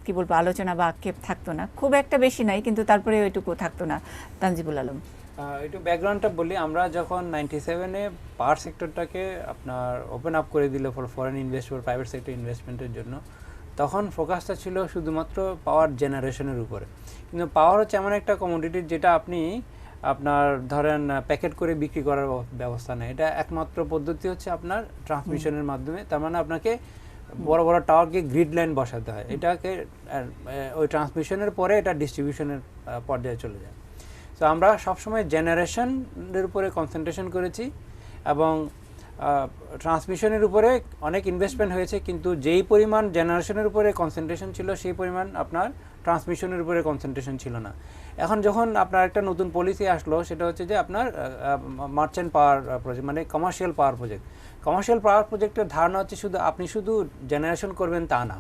কি বলবো আলোচনা বা আক্ষেপ থাকতো না, খুব একটা বেশি নাই কিন্তু তারপরে ওইটুকু থাকতো না। তানজিবুল আলম, একটু ব্যাকগ্রাউন্ডটা বলি। আমরা যখন 97-এ পাওয়ার সেক্টরটাকে আপনার ওপেন আপ করে দিল for foreign investor, private sector ইনভেস্টমেন্টের জন্য, তখন ফোকাসটা ছিল শুধুমাত্র পাওয়ার জেনারেশনের উপরে। কিন্তু পাওয়ার হচ্ছে এমন একটা কমোডিটি যেটা আপনি আপনার ধরেন প্যাকেট করে বিক্রি করার ব্যবস্থা নেই। এটা একমাত্র পদ্ধতি হচ্ছে আপনার ট্রান্সমিশনের মাধ্যমে। তার মানে আপনাকে বড় বড় টাওয়ারকে গ্রিড লাইন বসাতে হয়, এটাকে ওই ট্রান্সমিশনের পরে এটা ডিস্ট্রিবিউশনের পর্যায়ে চলে যায়। তো আমরা সবসময় জেনারেশনের উপরে কনসেন্ট্রেশন করেছি এবং ট্রান্সমিশনের উপরে অনেক ইনভেস্টমেন্ট হয়েছে, কিন্তু যেই পরিমাণ জেনারেশনের উপরে কনসেন্ট্রেশন ছিল সেই পরিমাণ আপনার ট্রান্সমিশনের উপরে কনসেন্ট্রেশন ছিল না। এখন যখন আপনার একটা নতুন পলিসি আসলো, সেটা হচ্ছে যে আপনার মার্চেন্ট পাওয়ার প্রজেক্ট, মানে কমার্শিয়াল পাওয়ার প্রজেক্ট। কমার্শিয়াল পাওয়ার প্রজেক্টের ধারণা হচ্ছে আপনি শুধু জেনারেশন করবেন তা না।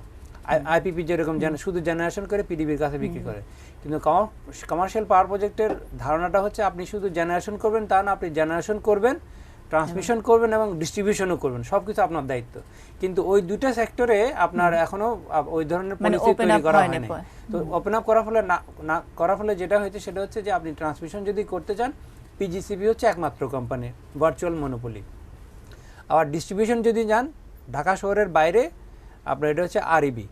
আইপিপি যেরকম শুধু জেনারেশন করে পিডিবির কাছে বিক্রি করে, কিন্তু কমার্শিয়াল পাওয়ার প্রজেক্টের ধারণাটা হচ্ছে আপনি শুধু জেনারেশন করবেন তা না, আপনি জেনারেশন করবেন, ট্রান্সমিশন করবেন এবং ডিস্ট্রিবিউশনও করবেন, সবকিছু আপনার দায়িত্ব। কিন্তু ওই দুইটা সেক্টরে আপনার এখনো ওই ধরনের পলিসি তৈরি করা হয়নি। তো ওপেন আপ করার ফলে যেটা হয়েছে সেটা হচ্ছে যে আপনি ট্রান্সমিশন যদি করতে চান, পিজিসিবি হচ্ছে একমাত্র কোম্পানি, ভার্চুয়াল মনোপলি। আবার ডিস্ট্রিবিউশন যদি যান ঢাকা শহরের বাইরে, আপনার এটা হচ্ছে আরইবি।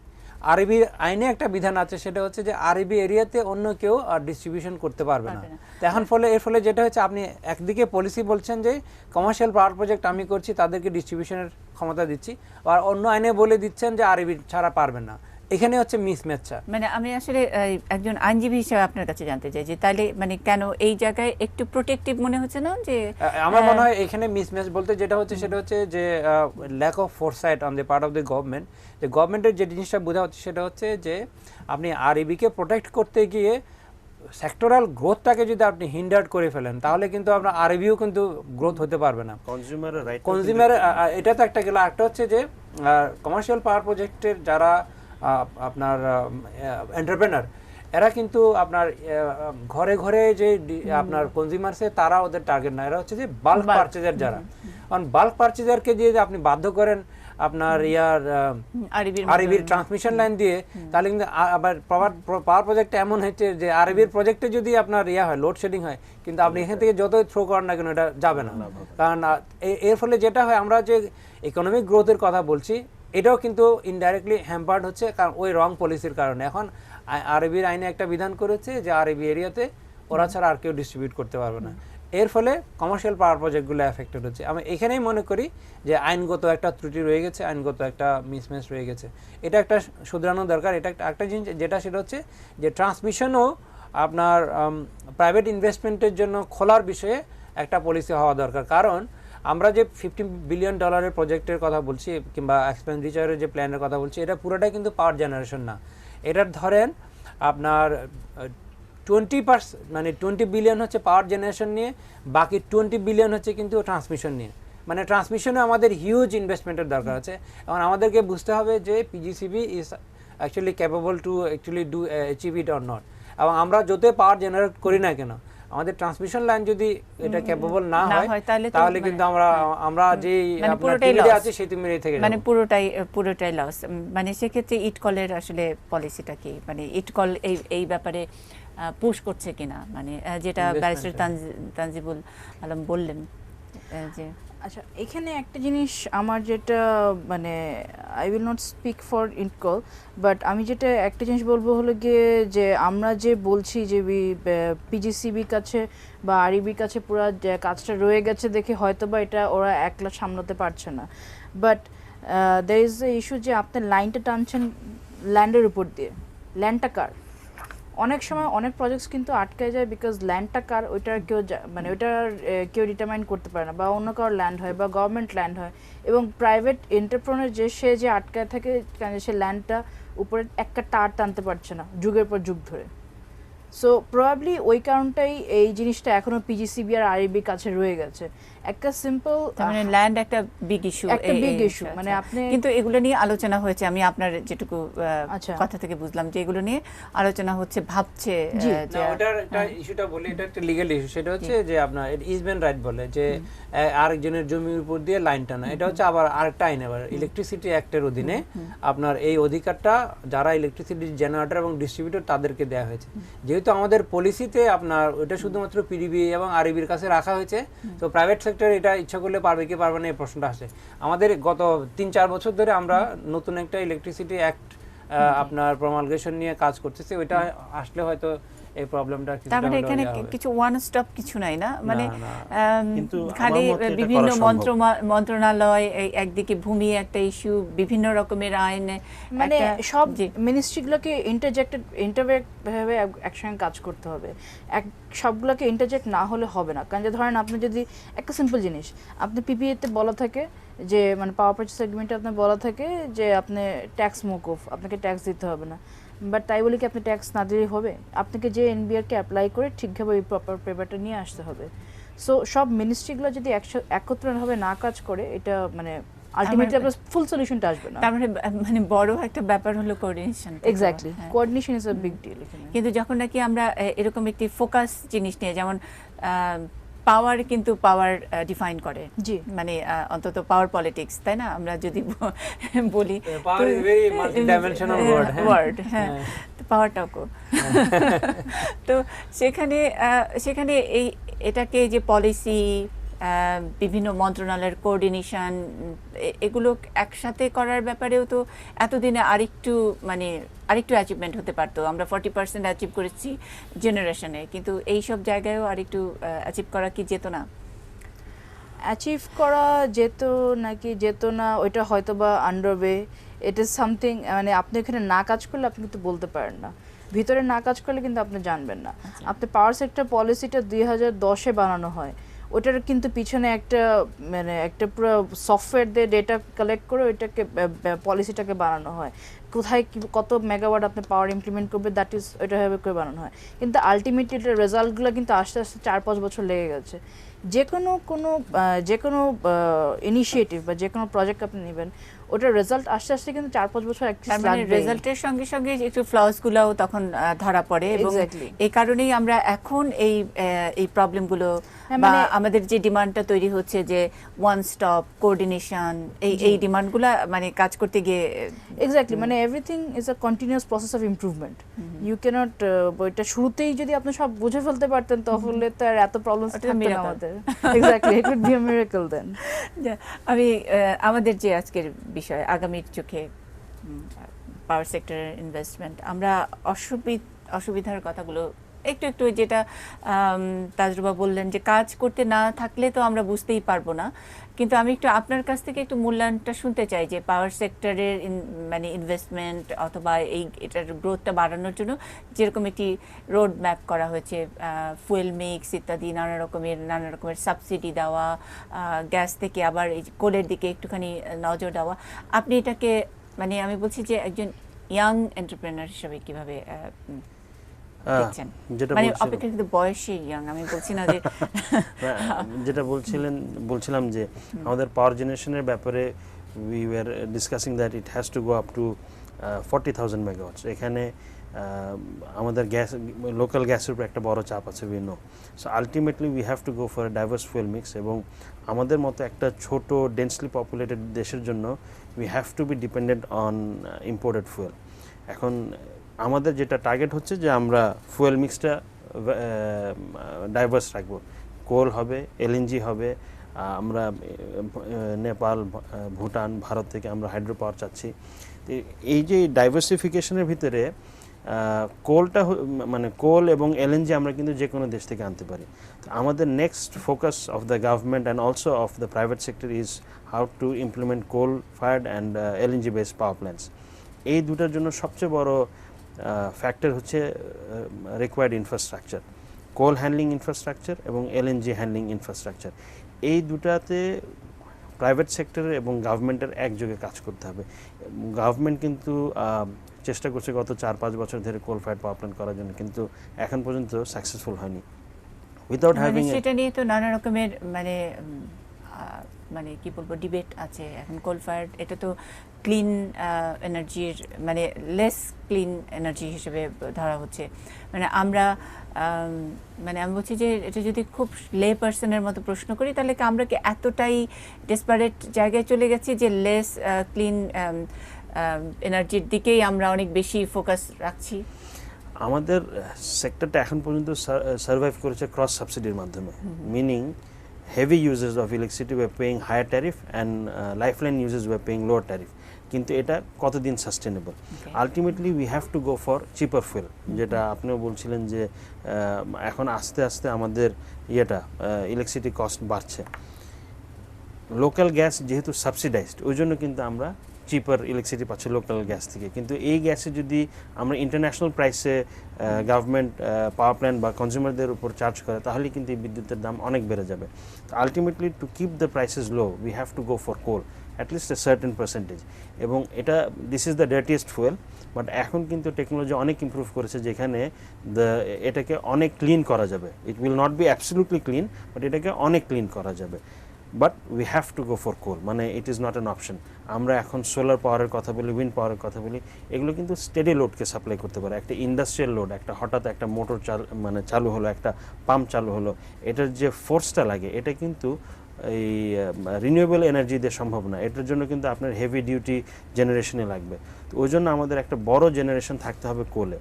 আরইবি আইনে একটা বিধান আছে, সেটা হচ্ছে যে আরইবি এরিয়াতে অন্য কেউ আর ডিস্ট্রিবিউশন করতে পারবে না। এখন এর ফলে যেটা হচ্ছে, আপনি একদিকে পলিসি বলছেন যে কমার্শিয়াল পাওয়ার প্রজেক্ট আমি করছি, তাদেরকে ডিস্ট্রিবিউশনের ক্ষমতা দিচ্ছি, আর অন্য আইনে বলে দিচ্ছেন যে আরইবি ছাড়া পারবেন না। এখানে হচ্ছে মিসম্যাচটা। মানে আমি আসলে একজন আইনজীবী হিসেবে আপনার কাছে জানতে চাই যে তাহলে মানে কেন এই জায়গায় একটু প্রোটেক্টিভ মনে হচ্ছে না? যে আমার মনে হয় এখানে মিসম্যাচ বলতে যেটা হচ্ছে সেটা হচ্ছে যে lack of foresight on the part of the government. যে গভর্নমেন্টের যে জিনিসটা বোঝা হচ্ছে সেটা হচ্ছে যে আপনি আরইবিকে প্রোটেক্ট করতে গিয়ে সেক্টরাল গ্রোথটাকে যদি আপনি হিন্ডার করে ফেলেন, তাহলে কিন্তু আপনার আরইবিও কিন্তু গ্রোথ হতে পারবে না। কনজিউমার এটা তো একটা গেল। একটা হচ্ছে যে কমার্শিয়াল পাওয়ার প্রজেক্টের যারা আপনার এন্টারপ্রেনার, এরা কিন্তু আপনার ঘরে ঘরে যে আপনার কনজিউমারসে তারা ওদের টার্গেট না, এরা হচ্ছে যে বাল্ক পারচেজার যারা। কারণ বাল্ক পারচেজারকে দিয়ে যে আপনি বাধ্য করেন আপনার আরবির ট্রান্সমিশন লাইন দিয়ে, তাহলে কিন্তু আবার পাওয়ার প্রজেক্ট এমন হচ্ছে যে আরবির প্রজেক্টে যদি আপনার হয় লোডশেডিং হয়, কিন্তু আপনি এখান থেকে যতই থ্রো করেন না কেন এটা যাবে না। কারণ এর ফলে যেটা হয়, আমরা যে ইকোনমিক গ্রোথের কথা বলছি এটাও কিন্তু ইনডাইরেক্টলি হ্যাম্পার্ড হচ্ছে, কারণ ওই রং পলিসির কারণে। এখন আরবির আইনে একটা বিধান করেছে যে আরবি এরিয়াতে ওরা ছাড়া আর কেউ ডিস্ট্রিবিউট করতে পারবে না। এর ফলে কমার্শিয়াল পাওয়ার প্রজেক্টগুলো এফেক্টেড হচ্ছে। আমি এখানেই মনে করি যে আইনগত একটা ত্রুটি রয়ে গেছে, আইনগত একটা মিসম্যাচ রয়ে গেছে, এটা একটা শুধরানো দরকার। এটা একটা জিনিস যেটা সেটা হচ্ছে যে ট্রান্সমিশনও আপনার প্রাইভেট ইনভেস্টমেন্টের জন্য খোলার বিষয়ে একটা পলিসি হওয়া দরকার। কারণ আমরা যে $50 বিলিয়ন প্রজেক্টের কথা বলছি কিংবা এক্সপেন্ডিচারের যে প্ল্যানের কথা বলছি, এটা পুরোটাই কিন্তু পাওয়ার জেনারেশন না। এটার ধরেন আপনার 20% মানে 20 বিলিয়ন হচ্ছে পাওয়ার জেনারেশন নিয়ে, বাকি 20 বিলিয়ন হচ্ছে কিন্তু ট্রান্সমিশন নিয়ে। মানে ট্রান্সমিশনে আমাদের হিউজ ইনভেস্টমেন্টের দরকার আছে। এবং আমাদেরকে বুঝতে হবে যে PGCB is actually capable two actually do achieve it or not. এবং আমরা যতই পাওয়ার জেনারেট করি না কেন, আমাদের ট্রান্সমিশন লাইন যদি এটা ক্যাপেবল না হয় তাহলে কিন্তু আমরা যে টিভিতে আছে সেই টিভিতে থেকে মানে পুরোটাই লস। মানে সেক্ষেত্রে ইটকলের আসলে পলিসিটা কি, মানে ইটকল এই ব্যাপারে পুশ করছে কিনা, মানে যেটা ব্যারিস্টার তানজিবুল আলম বললেন যে আচ্ছা, এখানে একটা জিনিস আমার যেটা মানে I will not speak for IDCOL, but আমি যেটা একটা জিনিস বলবো হলো গিয়ে যে আমরা যে বলছি যে পিজিসিবির কাছে বা আরইবির কাছে পুরো কাজটা রয়ে গেছে দেখে হয়তো বা এটা ওরা একলা সামলাতে পারছে না, but there is a issue যে আপনি লাইনটা টানছেন ল্যান্ডের উপর দিয়ে, ল্যান্ডটা কার? অনেক সময় অনেক প্রজেক্টস কিন্তু আটকে যায় বিকজ ল্যান্ডটা কার ওইটার কেউ মানে ওইটার কেউ ডিটারমাইন করতে পারে না, বা অন্য কারোর ল্যান্ড হয় বা গভর্নমেন্ট ল্যান্ড হয়, এবং প্রাইভেট এন্টারপ্রেনার সে যে আটকায় থাকে সে ল্যান্ডটা উপরে একটা তার টানতে পারছে না যুগের পর যুগ ধরে। সো প্রবাবলি ওই কারণটাই এই জিনিসটা এখনো পিজিসিবি আর আরইবির কাছে রয়ে গেছে। একটা সিম্পল মানে ল্যান্ড একটা বিগ ইস্যু, একটা বিগ ইস্যু, মানে আপনি কিন্তু এগুলো নিয়ে আলোচনা হয়েছে। আমি আপনার যেটুকু কথা থেকে বুঝলাম যে এগুলো নিয়ে আলোচনা হচ্ছে, ভাবছে যে ওটার একটা ইস্যুটা বলি, এটা একটা লিগ্যাল ইস্যু। সেটা হচ্ছে যে আপনার ইজমেন্ট রাইট বলে যে আরেকজনের জমির উপর দিয়ে লাইন টানা, এটা হচ্ছে আবার আরেকটা আইন, আবার ইলেকট্রিসিটি অ্যাক্টের অধীনে আপনার এই অধিকারটা যারা ইলেকট্রিসিটি জেনারেটর এবং ডিস্ট্রিবিউটর তাদেরকে দেওয়া হয়েছে। যেহেতু আমাদের পলিসিতে আপনার ওটা শুধুমাত্র পিডিবি এবং আরইবির কাছে রাখা হয়েছে, তো প্রাইভেট সেক্টর এটা ইচ্ছা করলে পারবে কি পারবে না এই প্রশ্নটা আসে। আমাদের গত 3-4 বছর ধরে আমরা নতুন একটা ইলেকট্রিসিটি অ্যাক্ট আপনার প্রমালগেশন নিয়ে কাজ করতেছি, ওইটা আসলে হয়তো এই প্রবলেমটা তার মানে এখানে কিছু ওয়ান স্টপ কিছু নাই না, মানে খালি বিভিন্ন মন্ত্রণালয়, একদিকে ভূমি একটা ইস্যু, বিভিন্ন রকমের আইন, মানে সব মিনিস্ট্রিগুলোকে ইন্টারজেক্ট ভাবে একসঙ্গে কাজ করতে হবে। সবগুলোকে ইন্টারজেক্ট না হলে হবে না। কারণ যে ধরেন আপনি যদি একটা সিম্পল জিনিস আপনি পিপিএতে বলা থাকে যে মানে পাওয়ার পারচেজ এগ্রিমেন্টে আপনার বলা থাকে যে আপনি ট্যাক্স মওকুফ, আপনাকে ট্যাক্স দিতে হবে না, বাট তাই বলে কি আপনি ট্যাক্স না দিলেই হবে? আপনাকে যে এনবিআরকে অ্যাপ্লাই করে ঠিকভাবে ওই প্রপার পেপারটা নিয়ে আসতে হবে। সো সব মিনিস্ট্রিগুলো যদি একত্রভাবে না কাজ করে, এটা মানে আলটিমেটলি আপনার ফুল সলিউশনটা আসবে না। তার মানে বড় একটা ব্যাপার হলো coordination. Exactly, coordination is a big deal. কিন্তু যখন নাকি আমরা এরকম একটি ফোকাস জিনিস নিয়ে, যেমন পাওয়ার কিন্তু পাওয়ার ডিফাইন করে, জি মানে অন্তত পাওয়ার পলিটিক্স, তাই না? আমরা যদি বলি power is very multidimensional word, হ্যাঁ, পাওয়ারটাও তো সেখানে এটাকে যে পলিসি, বিভিন্ন মন্ত্রণালয়ের কোঅর্ডিনেশন, এগুলো একসাথে করার ব্যাপারেও তো এতদিনে আরেকটু অ্যাচিভমেন্ট হতে পারতো। আমরা 40% অ্যাচিভ করেছি জেনারেশনে, কিন্তু এই সব জায়গায়ও আরেকটু অ্যাচিভ করা কি যেত না? অ্যাচিভ করা যেত না ওইটা হয়তো বা আন্ডারওয়ে। ইট ইজ সামথিং, মানে আপনি এখানে না কাজ করলে আপনি কিন্তু বলতে পারেন না, ভিতরে না কাজ করলে কিন্তু আপনি জানবেন না। আপনি পাওয়ার সেক্টর পলিসিটা 2010-এ বানানো হয়, ওটার কিন্তু পিছনে একটা পুরো সফটওয়্যার দিয়ে ডেটা কালেক্ট করে ওইটাকে পলিসিটাকে বানানো হয়, কোথায় কত মেগাওয়াট আপনি পাওয়ার ইমপ্লিমেন্ট করবে, দ্যাট ইজ ওইটা ভাবে করে বানানো হয়। কিন্তু আলটিমেটলি এটার রেজাল্টগুলো কিন্তু আস্তে আস্তে 4-5 বছর লেগে গেছে। যে কোনো ইনিশিয়েটিভ বা যে কোনো প্রজেক্ট আপনি নেবেন, ওটার রেজাল্ট আস্তে আস্তে কিন্তু 4-5 বছর তার মানে রেজাল্টের সঙ্গে সঙ্গে একটু ফ্লস গুলোও তখন ধরা পড়ে এবং Exactly. এই কারণেই আমরা এখন এই প্রবলেমগুলো হ্যাঁ, বা মানে- আমাদের যে ডিমান্ডটা তৈরি হচ্ছে যে ওয়ান স্টপ কোঅর্ডিনেশন এই ডিমান্ডগুলো মানে কাজ করতে গিয়ে এক্স্যাক্টলি, মানে everything is a continuous process of improvement. You cannot বইটা শুরুতেই যদি আপনি সব বুঝে ফেলতে পারতেন তাহলে তো আর এত প্রবলেমস ওটা থাকতো না miracle. আমাদের। Exactly, it would be a miracle then. আমি আমাদের যে আজকের বিষয় আগামীর চোখে পাওয়ার সেক্টরের ইনভেস্টমেন্ট, আমরা অসুবিধার কথাগুলো একটু যেটা তাজরুবা বললেন যে কাজ করতে না থাকলে তো আমরা বুঝতেই পারবো না, কিন্তু আমি একটু আপনার কাছ থেকে একটু মূল্যায়নটা শুনতে চাই যে পাওয়ার সেক্টরের মানে ইনভেস্টমেন্ট অথবা এটার গ্রোথটা বাড়ানোর জন্য যেরকম একটি রোড ম্যাপ করা হয়েছে, ফুয়েল মিক্স ইত্যাদি নানা রকমের সাবসিডি দেওয়া, গ্যাস থেকে আবার এই কোলের দিকে একটুখানি নজর দেওয়া, আপনি এটাকে মানে আমি বলছি যে একজন ইয়াং এন্টারপ্রেনার হিসেবে কিভাবে দেখছেন? যেটা মানে বলছিলাম- অপেক্ষাকৃত বয়সে ইয়াং, আমি বলছি না যে যেটা বলছিলাম যে আমাদের পাওয়ার জেনারেশনের ব্যাপারে we were discussing that it has to go up to 40,000 মেগাওয়াটস। এখানে আমাদের লোকাল গ্যাসের উপর একটা বড় চাপ আছে, we know. So ultimately we have to go for diverse fuel mix, এবং আমাদের মতো একটা ছোট ডেন্সলি পপুলেটেড দেশের জন্য we have two B dependent on imported fuel. এখন আমাদের যেটা টার্গেট হচ্ছে যে আমরা ফুয়েল মিক্সটা ডাইভার্স রাখবো, কোল হবে, এলএনজি হবে, আমরা নেপাল, ভুটান, ভারত থেকে আমরা হাইড্রো পাওয়ার চাচ্ছি। এই যে ডাইভার্সিফিকেশনের ভিতরে কোলটা মানে কোল এবং এলএনজি আমরা কিন্তু যে কোনো দেশ থেকে আনতে পারি। তো আমাদের next focus of the government and also of the private sector is how to implement coal fired and LNG based power plants. এই দুটার জন্য সবচেয়ে বড় ফ্যাক্টর হচ্ছে required infrastructure, coal handling infrastructure এবং এলএনজি হ্যান্ডলিং ইনফ্রাস্ট্রাকচার। এই দুটাতে private সেক্টরের এবং গভর্নমেন্টের একযোগে কাজ করতে হবে। গভর্নমেন্ট কিন্তু চেষ্টা করছে গত 4-5 বছর ধরে কোল ফায়ার্ড পাওয়ার প্ল্যান্ট করার জন্য, কিন্তু এখন পর্যন্ত সাকসেসফুল হয়নি। উইদাউট হ্যাভিং সেটা নিয়ে তো নানা রকমের মানে মানে কি বলবো ডিবেট আছে এখন। কোল ফায়ার্ড এটা তো ক্লিন এনার্জির মানে লেস ক্লিন এনার্জি হিসেবে ধরা হচ্ছে। মানে আমরা মানে আমি বলছি যে এটা যদি খুব লে পার্সনের মতো প্রশ্ন করি তাহলে কি আমরা কি এতটাই ডেসপারেট জায়গায় চলে গেছি যে লেস ক্লিন এনার্জির দিকেই আমরা অনেক বেশি ফোকাস রাখছি? আমাদের সেক্টরটা এখন পর্যন্ত সার্ভাইভ করেছে ক্রস সাবসিডির মাধ্যমে, meaning heavy users of electricity were paying higher tariff and lifeline users were paying lower tariff. কিন্তু এটা কতদিন sustainable? Ultimately we have to go for cheaper fuel, যেটা আপনিও বলছিলেন যে এখন আস্তে আস্তে আমাদের ইলেকট্রিসিটি কস্ট বাড়ছে। লোকাল গ্যাস যেহেতু সাবসিডাইজড, ওই জন্য কিন্তু আমরা চিপার ইলেকট্রিসিটি পাচ্ছি লোকাল গ্যাস থেকে। কিন্তু এই গ্যাসে যদি আমরা ইন্টারন্যাশনাল প্রাইসে গভর্নমেন্ট পাওয়ার প্ল্যান্ট বা কনজিউমারদের উপর চার্জ করে, তাহলে কিন্তু এই বিদ্যুতের দাম অনেক বেড়ে যাবে। তো ultimately to keep the prices low we have to go for coal at least a certain percentage. এবং this is the dirtiest fuel, but এখন কিন্তু টেকনোলজি অনেক ইমপ্রুভ করেছে, যেখানে এটাকে অনেক ক্লিন করা যাবে। It will not be absolutely clean, but এটাকে অনেক ক্লিন করা যাবে। But we have to go for coal, মানে it is not an option. আমরা এখন সোলার পাওয়ারের কথা বলি, উইন্ড পাওয়ারের কথা বলি, এগুলো কিন্তু স্টেডি লোডকে সাপ্লাই করতে পারে। একটা ইন্ডাস্ট্রিয়াল লোড, একটা হঠাৎ একটা মোটর চালু হলো, একটা পাম্প চালু হলো, এটার যে ফোর্সটা লাগে এটা কিন্তু এই রিনিউয়েবল এনার্জি দিয়ে সম্ভব না। এটার জন্য কিন্তু আপনার হেভি ডিউটি জেনারেশনে লাগবে। তো ওই জন্য আমাদের একটা বড় জেনারেশন থাকতে হবে কোলে।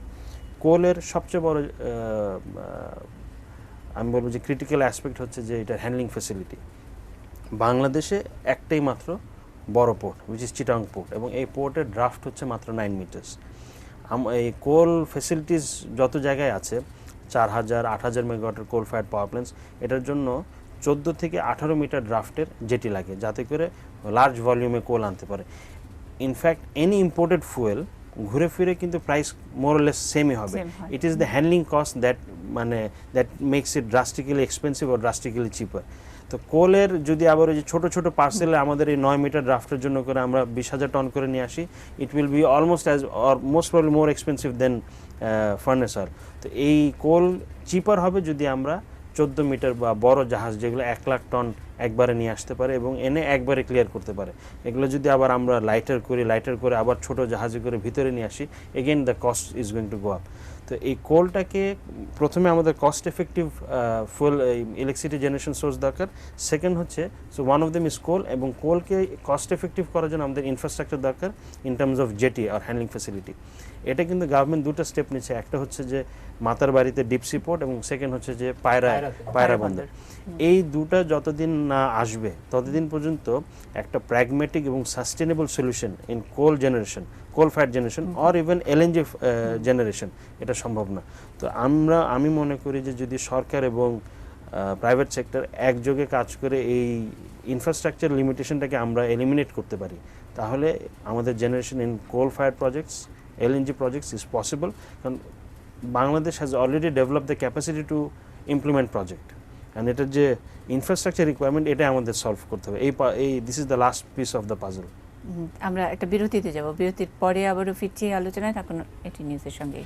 কোলের সবচেয়ে বড় আমি বলবো যে ক্রিটিক্যাল অ্যাসপেক্ট হচ্ছে যে এটার হ্যান্ডলিং ফ্যাসিলিটি। বাংলাদেশে একটাই মাত্র বড় port, which is Chittagong port, এবং এই পোর্টের ড্রাফট হচ্ছে মাত্র 9 মিটার্স। এই কোল ফ্যাসিলিটিস যত জায়গায় আছে 4,000-8,000 মেগাওয়াটের কোল ফায়ার্ড পাওয়ার প্ল্যান্টস, এটার জন্য 14 থেকে 18 মিটার ড্রাফটের জেটি লাগে, যাতে করে লার্জ ভলিউমে কোল আনতে পারে। ইনফ্যাক্ট এনি ইম্পোর্টেড ফুয়েল ঘুরে ফিরে কিন্তু প্রাইস মোরলেস সেমই হবে। It is the handling cost that makes it drastically expensive or drastically cheaper. তো কোলের যদি আবার ওই যে ছোটো ছোটো পার্সেলে আমাদের এই 9 মিটার ড্রাফটের জন্য করে আমরা 20,000 টন করে নিয়ে আসি, it will be almost as or most probably more expensive than furnace oil. তো এই কোল চিপার হবে যদি আমরা 14 মিটার বা বড় জাহাজ যেগুলো 1 লাখ টন একবারে নিয়ে আসতে পারে এবং এনে একবারে ক্লিয়ার করতে পারে। এগুলো যদি আবার আমরা লাইটার করে আবার ছোট জাহাজে করে ভিতরে নিয়ে আসি, again the cost is going to go up. তো এই কোলটাকে প্রথমে আমাদের cost effective fuel electricity generation source দরকার। সেকেন্ড হচ্ছে, so one of them is coal, এবং কোলকে কস্ট এফেক্টিভ করার জন্য আমাদের ইনফ্রাস্ট্রাকচার দরকার ইন টার্মস অফ জেটি আর হ্যান্ডলিং ফ্যাসিলিটি। এটা কিন্তু গভর্নমেন্ট দুটো স্টেপ নিচ্ছে, একটা হচ্ছে যে মাতার বাড়িতে ডিপ সি পোর্ট এবং সেকেন্ড হচ্ছে যে পায়রা বন্দর। এই দুটো যতদিন না আসবে ততদিন পর্যন্ত একটা প্র্যাগমেটিক এবং sustainable solution in coal fire generation or even LNG generation এটা সম্ভব না। তো আমি মনে করি যে যদি সরকার এবং প্রাইভেট সেক্টর একযোগে কাজ করে এই ইনফ্রাস্ট্রাকচার লিমিটেশনটাকে আমরা এলিমিনেট করতে পারি, তাহলে আমাদের generation in coal fire projects, LNG projects is possible, কারণ Bangladesh has already developed the capacity to implement project, and এটার যে ইনফ্রাস্ট্রাকচার রিকোয়ারমেন্ট এটা আমাদের সলভ করতে হবে। এই this is the last piece of the puzzle. আমরা একটা বিরতিতে যাব, বিরতির পরে আবারও ফিরছি আলোচনায়, থাকুন এটি নিউজের সঙ্গে।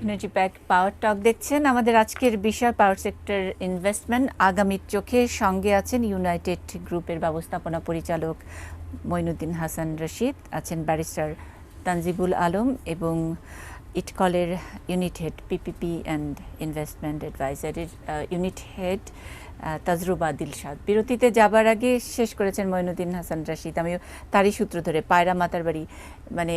এনার্জি প্যাক পাওয়ার টক দেখছেন। আমাদের আজকের বিষয় পাওয়ার সেক্টর ইনভেস্টমেন্ট আগামীর চোখে। সঙ্গে আছেন ইউনাইটেড গ্রুপের ব্যবস্থাপনা পরিচালক মঈনুদ্দিন হাসান রশিদ, আছেন ব্যারিস্টার তানজিবুল আলম এবং ইটকলের unit head PPP and investment অ্যাডভাইজারির ইউনিট হেড তাজরুবা দিলশাদ। বিরতিতে যাবার আগে শেষ করেছেন মঈনুদ্দিন হাসান রশিদ, আমিও তারই সূত্র ধরে পায়রা মাতার বাড়ি মানে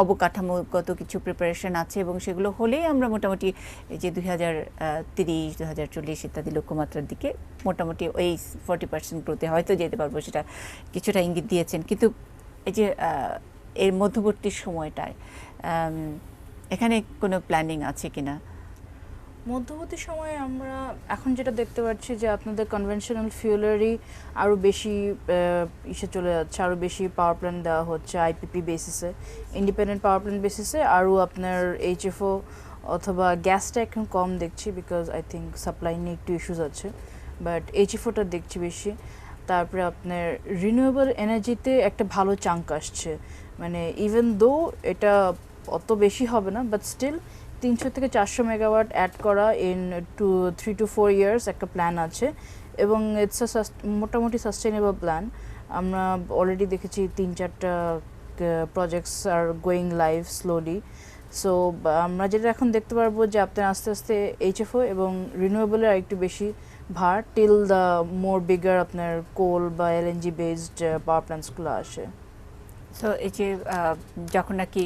অবকাঠামোগত কিছু প্রিপারেশন আছে এবং সেগুলো হলেই আমরা মোটামুটি এই যে 2030, 2040 ইত্যাদি লক্ষ্যমাত্রার দিকে মোটামুটি ওই 40% গ্রোথে হয়তো যেতে পারবো, সেটা কিছুটা ইঙ্গিত দিয়েছেন। কিন্তু এই যে এর মধ্যবর্তী সময়টায় এখানে কোনো প্ল্যানিং আছে কিনা? মধ্যবর্তী সময়ে আমরা এখন যেটা দেখতে পাচ্ছি যে আপনাদের কনভেনশনাল ফিউলেরই আরও বেশি ইসে চলে যাচ্ছে, আরও বেশি পাওয়ার প্ল্যান্ট দেওয়া হচ্ছে আইপিপি বেসিসে, ইন্ডিপেন্ডেন্ট পাওয়ার প্ল্যান্ট বেসিসে। আরও আপনার এইচএফও অথবা গ্যাসটা এখন কম দেখছি, বিকজ আই থিঙ্ক সাপ্লাই নিয়ে একটু ইস্যুস আছে, বাট এইচএফওটা দেখছি বেশি। তারপরে আপনার রিনিউয়েবল এনার্জিতে একটা ভালো চাঙ্ক আসছে, মানে ইভেন দো এটা অত বেশি হবে না, বাট স্টিল 300 থেকে 400 মেগাওয়াট অ্যাড করা ইন 3 to 4 ইয়ার্স একটা প্ল্যান আছে, এবং ইটস মোটামুটি সাস্টেনেবল প্ল্যান। আমরা অলরেডি দেখেছি 3-4টা projects are going live slowly. So আমরা যেটা এখন দেখতে পারবো যে আপনার আস্তে আস্তে এইচএফও এবং রিনিউয়েবলের আরেকটু বেশি ভার টিল দ্য মোর বিগার আপনার কোল বা এলএনজি বেসড পাওয়ার প্ল্যান্টসগুলো আসে। সো এই যে যখন নাকি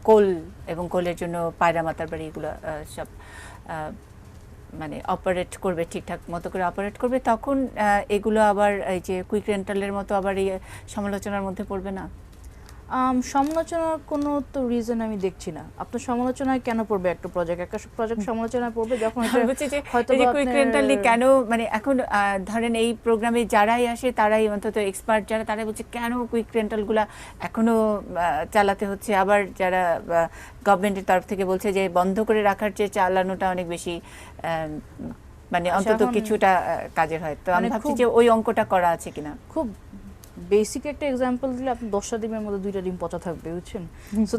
কোল এবং কোলের জন্য পায়রা মাতার বাড়ি এগুলো সব মানে অপারেট করবে, ঠিকঠাক মতো করে অপারেট করবে, তখন এগুলো আবার এই যে কুইক রেন্টালের মতো আবার এই সমালোচনার মধ্যে পড়বে না? সমালোচনার কোনো তো রিজন আমি দেখছি না। আপনার সমালোচনায় কেন পড়বে একটা প্রজেক্ট সমালোচনায় পড়বে যখন হয়তো কুইক রেন্টালি কেন, মানে এখন ধরেন এই প্রোগ্রামে যারাই আসে তারাই অন্তত এক্সপার্ট যারা, তারা বলছে কেন কুইক রেন্টালগুলো এখনো চালাতে হচ্ছে, আবার যারা গভর্নমেন্টের তরফ থেকে বলছে যে বন্ধ করে রাখার চেয়ে চালানোটা অনেক বেশি মানে অন্তত কিছুটা কাজের হয়। তো আমি ভাবছি যে ওই অঙ্কটা করা আছে কিনা। খুব বেসিক একটা এক্সাম্পল দিলে আপনি 10টা ডিমের মধ্যে 2টা ডিম পচা থাকবে, বুঝছেন? সো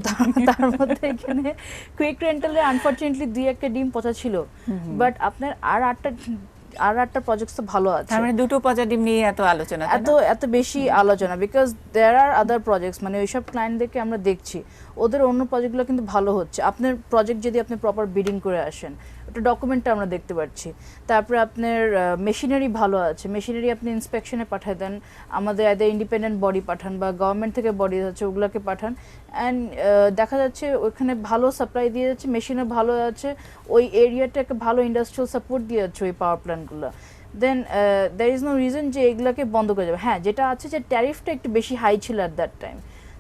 তার মধ্যে এখানে কুইক রেন্টালে আনফরচুনেটলি 2-1টা ডিম পচা ছিল, বাট আপনার আর 8টা প্রজেক্টস তো ভালো আছে। তার মানে দুটো পচা ডিম নিয়ে এত আলোচনা, এত বেশি আলোচনা, because there R other projects, মানে ওইসব ক্লায়েন্টদেরকে আমরা দেখছি ওদের অন্য প্রজেক্টগুলো কিন্তু ভালো হচ্ছে। আপনার প্রজেক্ট যদি আপনি প্রপার বিডিং করে আসেন, ওটা ডকুমেন্টটা আমরা দেখতে পাচ্ছি। তারপরে আপনার মেশিনারি ভালো আছে, মেশিনারি আপনি ইন্সপেকশনে পাঠিয়ে দেন, আমাদের এদের ইন্ডিপেন্ডেন্ট বডি পাঠান বা গভর্নমেন্ট থেকে বডি আছে ওগুলোকে পাঠান, অ্যান্ড দেখা যাচ্ছে ওইখানে ভালো সাপ্লাই দিয়ে যাচ্ছে, মেশিনও ভালো আছে, ওই এরিয়াটাকে ভালো ইন্ডাস্ট্রিয়াল সাপোর্ট দিয়ে যাচ্ছে ওই পাওয়ার প্ল্যান্টগুলো। Then there is no reason যে এগুলোকে বন্ধ করে যাবে। হ্যাঁ, যেটা আছে যে ট্যারিফটা একটু বেশি হাই ছিল অ্যাট দ্যাট টাইম,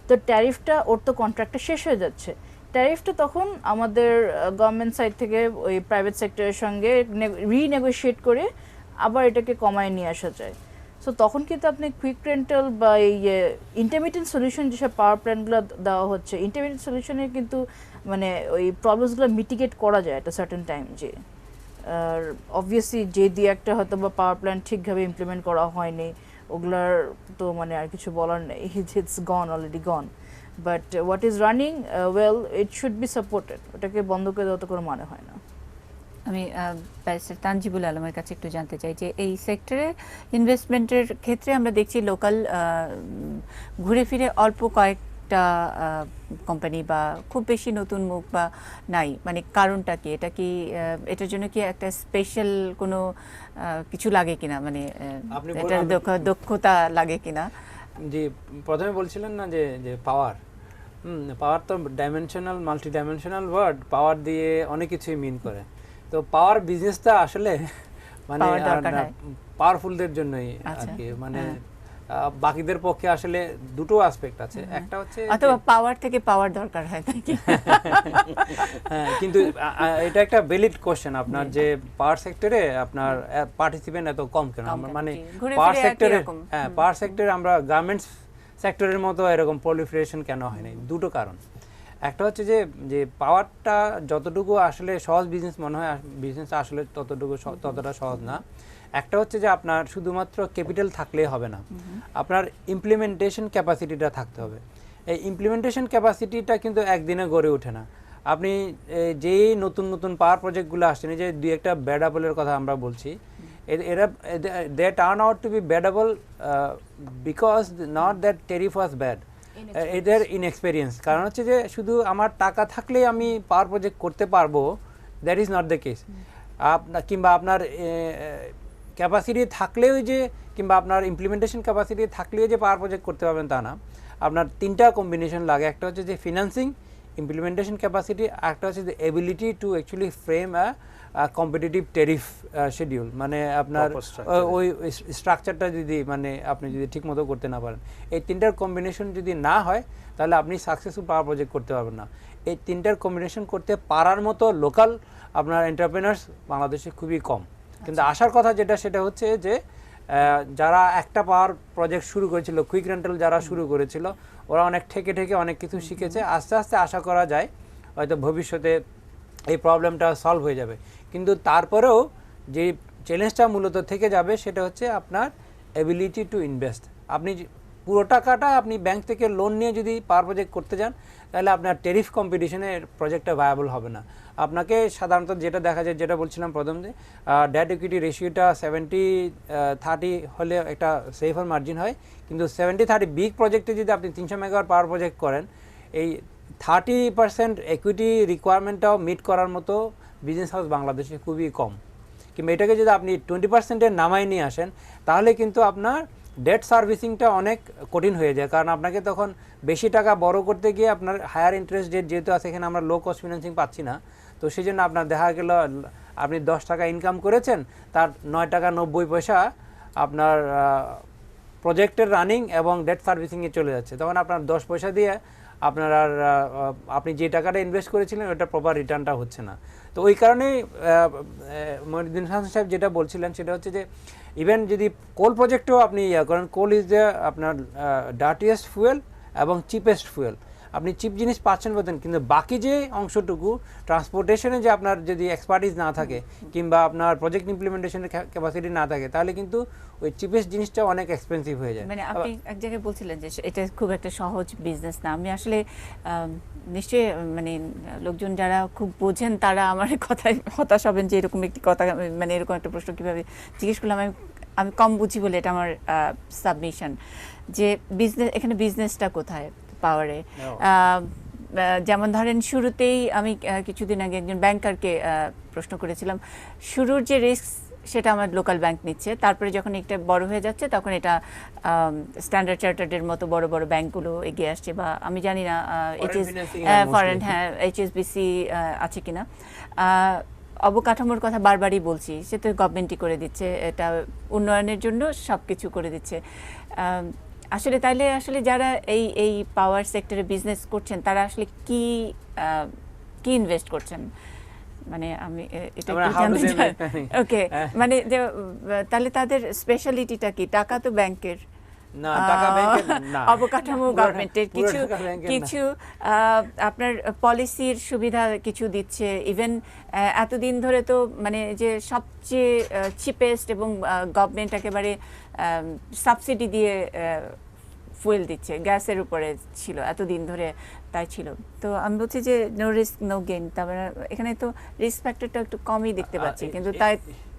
তো ট্যারিফটা ওর তো কন্ট্রাক্টটা শেষ হয়ে যাচ্ছে, ট্যারিফটা তখন আমাদের গভর্নমেন্ট সাইড থেকে ওই প্রাইভেট সেক্টরের সঙ্গে রিনেগোশিয়েট করে আবার এটাকে কমায় নিয়ে আসা যায়। সো তখন কিন্তু আপনি কুইক রেন্টাল বা এই ইন্টারমিডিয়েট সলিউশন যেসব পাওয়ার প্ল্যান্টগুলো দেওয়া হচ্ছে, ইন্টারমিডিয়েট সলিউশনে কিন্তু মানে ওই প্রবলেমসগুলো মিটিগেট করা যায় একটা সার্টেন টাইম। যে আর অবভিয়াসলি যে দিয়ে একটা হয়তো বা পাওয়ার প্ল্যান্ট ঠিকভাবে ইমপ্লিমেন্ট করা হয়নি, ওগুলার তো মানে আর কিছু বলার নেই, it's gone, already gone. But what is running well, it should be supported. ওটাকে বন্ধ করে দেওয়া তো কোনো মানে হয় না। আমি ব্যারিস্টার তানজিবুল আলমের কাছে একটু জানতে চাই যে এই সেক্টরে ইনভেস্টমেন্টের ক্ষেত্রে আমরা দেখছি লোকাল ঘুরে ফিরে অল্প কয়েকটা কোম্পানি বা খুব বেশি নতুন মুখ বা নাই, মানে কারণটা কি? এটা কি এটার জন্য কি একটা স্পেশাল কোনো কিছু লাগে কিনা, মানে আপনি এটার দক্ষতা লাগে কিনা? জি, প্রথমে বলছিলেন না যে যে পাওয়ার পাওয়ার তো ডাইমেনশনাল, মাল্টি ডাইমেনশনাল ওয়ার্ড। পাওয়ার দিয়ে অনেক কিছুই মিন করে। তো পাওয়ার বিজনেসটা আসলে মানে পাওয়ারফুলদের জন্যই আর কি, মানে বাকিদের পক্ষে আসলে দুটো অ্যাসপেক্ট আছে। একটা হচ্ছে অথবা পাওয়ার থেকে পাওয়ার দরকার হয় নাকি? হ্যাঁ, কিন্তু এটা একটা ভ্যালিড কোশ্চেন আপনার, যে পাওয়ার সেক্টরে আপনার পার্টিসিপেন্ট এত কম কেন? মানে পাওয়ার সেক্টরে, হ্যাঁ পাওয়ার সেক্টরে আমরা গার্মেন্টস সেক্টরের মতো এরকম প্রলিফারেশন কেন হয় নাই? দুটো কারণ। একটা হচ্ছে যে যে পাওয়ারটা যতটুকু আসলে সহজ বিজনেস মনে হয়, বিজনেস আসলে ততটা সহজ না। একটা হচ্ছে যে আপনার শুধুমাত্র ক্যাপিটাল থাকলেই হবে না, আপনার ইমপ্লিমেন্টেশন ক্যাপাসিটিটা থাকতে হবে। এই ইমপ্লিমেন্টেশন ক্যাপাসিটিটা কিন্তু একদিনে গড়ে ওঠে না। আপনি যেই নতুন নতুন পাওয়ার প্রজেক্টগুলো আসছেন, যে দুই একটা ব্যাড অ্যাপলের কথা আমরা বলছি, এরা they turn out to be bad apple because not that tariff was bad, এদের ইনএক্সপিরিয়েন্স। কারণ হচ্ছে যে শুধু আমার টাকা থাকলেই আমি পাওয়ার প্রজেক্ট করতে পারবো, that is not the case. আপনার কিংবা আপনার ক্যাপাসিটি থাকলেও যে, কিংবা আপনার ইমপ্লিমেন্টেশন ক্যাপাসিটি থাকলেও যে পাওয়ার প্রজেক্ট করতে পারবেন তা না। আপনার তিনটা কম্বিনেশন লাগে। একটা হচ্ছে যে ফিনান্সিং, ইমপ্লিমেন্টেশন ক্যাপাসিটি, একটা হচ্ছে যে ability to actually frame competitive tariff schedule, মানে আপনার ওই স্ট্রাকচারটা যদি মানে আপনি যদি ঠিকমতো করতে না পারেন, এই তিনটার কম্বিনেশন যদি না হয় তাহলে আপনি সাকসেসফুল পাওয়ার প্রজেক্ট করতে পারবেন না। এই তিনটার কম্বিনেশন করতে পারার মতো লোকাল আপনার এন্টারপ্রেনার্স বাংলাদেশে খুবই কম। কিন্তু আসার কথা যেটা, সেটা হচ্ছে যে যারা একটা পাওয়ার প্রজেক্ট শুরু করেছিল, কুইক রেন্টাল যারা শুরু করেছিল, ওরা অনেক ঠেকে অনেক কিছু শিখেছে। আস্তে আস্তে আশা করা যায় হয়তো ভবিষ্যতে এই প্রবলেমটা সলভ হয়ে যাবে। কিন্তু তারপরেও যে চ্যালেঞ্জটা মূলত থেকে যাবে সেটা হচ্ছে আপনার এবিলিটি টু ইনভেস্ট। আপনি পুরো টাকাটা আপনি ব্যাংক থেকে লোন নিয়ে যদি পাওয়ার প্রজেক্ট করতে যান, তাহলে আপনার টেরিফ কম্পিটিশনে প্রজেক্টটা ভায়াবল হবে না। আপনাকে সাধারণত যেটা দেখা যায়, যেটা বলছিলাম প্রথম, যে ডেট ইকুইটি রেশিওটা 70-30 হলে একটা সেফার মার্জিন হয়। কিন্তু 70-30 বিগ প্রজেক্টে যদি আপনি 300 মেগাওয়াট পাওয়ার প্রজেক্ট করেন, এই 30% ইকুইটি রিকোয়ারমেন্টটাও মিট করার মতো বিজনেস হাউস বাংলাদেশে খুবই কম। কিংবা এটাকে যদি আপনি 20%-এর নামায় নিয়ে আসেন, তাহলে কিন্তু আপনার ডেট সার্ভিসিংটা অনেক কঠিন হয়ে যায়। কারণ আপনাকে তখন বেশি টাকা বড় করতে গিয়ে আপনার হায়ার ইন্টারেস্ট রেট যেহেতু আছে, এখানে আমরা লো কস্ট ফিন্যান্সিং পাচ্ছি না। তো সেই জন্য আপনার দেখা গেল আপনি 10 টাকা ইনকাম করেছেন, তার 9 টাকা 90 পয়সা আপনার প্রজেক্টের রানিং এবং ডেট সার্ভিসিংয়ে চলে যাচ্ছে। তখন আপনার 10 পয়সা দিয়ে আপনার আর আপনি যে টাকাটা ইনভেস্ট করেছিলেন ওটা প্রপার রিটার্নটা হচ্ছে না। তো ওই কারণেই মঈনুদ্দিন হাসান সাহেব যেটা বলছিলেন সেটা হচ্ছে যে ইভেন যদি কোল প্রজেক্টেও আপনি করেন, কোল ইজ দ্য আপনার ডার্টিয়েস্ট ফুয়েল এবং চিপেস্ট ফুয়েল। আপনি চিপ জিনিস পাচ্ছেন বলতেন, কিন্তু বাকি যে অংশটুকু ট্রান্সপোর্টেশনে যে আপনার যদি এক্সপার্টিস না থাকে কিংবা আপনার প্রজেক্ট ইমপ্লিমেন্টেশনের ক্যাপাসিটি না থাকে, তাহলে কিন্তু ওই চিপেস্ট জিনিসটা অনেক এক্সপেন্সিভ হয়ে যায়। মানে আপনি এক জায়গায় বলছিলেন যে এটা খুব একটা সহজ বিজনেস না। আমি আসলে নিশ্চয়ই মানে লোকজন যারা খুব বোঝেন তারা আমার কথায় হতাশ হবেন যে এরকম একটি কথা, মানে এরকম একটা প্রশ্ন কীভাবে জিজ্ঞেস করলাম। আমি কম বুঝি বলে এটা আমার সাবমিশন, যে বিজনেস, এখানে বিজনেসটা কোথায় পাওয়ারে? যেমন ধরেন শুরুতেই আমি কিছুদিন আগে একজন ব্যাংকারকে প্রশ্ন করেছিলাম, শুরুর যে রিস্ক সেটা আমার লোকাল ব্যাংক নিচ্ছে, তারপরে যখন একটা বড় হয়ে যাচ্ছে তখন এটা স্ট্যান্ডার্ড চার্টার্ডের মতো বড় বড় ব্যাংকগুলো এগিয়ে আসছে, বা আমি জানি না ফরেন, হ্যাঁ এইচএসবিসি আছে কিনা। অবকাঠামোর কথা বারবারই বলছি, সে তো গভর্নমেন্টই করে দিচ্ছে, এটা উন্নয়নের জন্য সব কিছু করে দিচ্ছে। আসলে তাইলে আসলে যারা এই পাওয়ার সেক্টরে বিজনেস করছেন তারা আসলে কি কি ইনভেস্ট করছেন? মানে আমি এটা আমরা একটু how to জানতে say চাই। that- ওকে, মানে যে তাহলে তাদের স্পেশালিটিটা কি? টাকা তো ব্যাংকের, না, টাকা ব্যাংকের না, অবকাঠামো পুরো গভর্নমেন্টের, পুরো কিছু টাকা ব্যাংকের না। কিছু আপনার পলিসির সুবিধা কিছু দিচ্ছে। ইভেন এতদিন ধরে তো মানে যে সবচেয়ে চিপেস্ট এবং গভর্নমেন্ট একেবারে সাবসিডি দিয়ে ফুয়েল দিচ্ছে, গ্যাসের উপরে ছিল এতদিন ধরে, তাই ছিল। তো আমি বলছি যে নো রিস্ক নো গেইন, তারপরে এখানে তো রিস্ক ফ্যাক্টরটা একটু কমই দেখতে পাচ্ছি, কিন্তু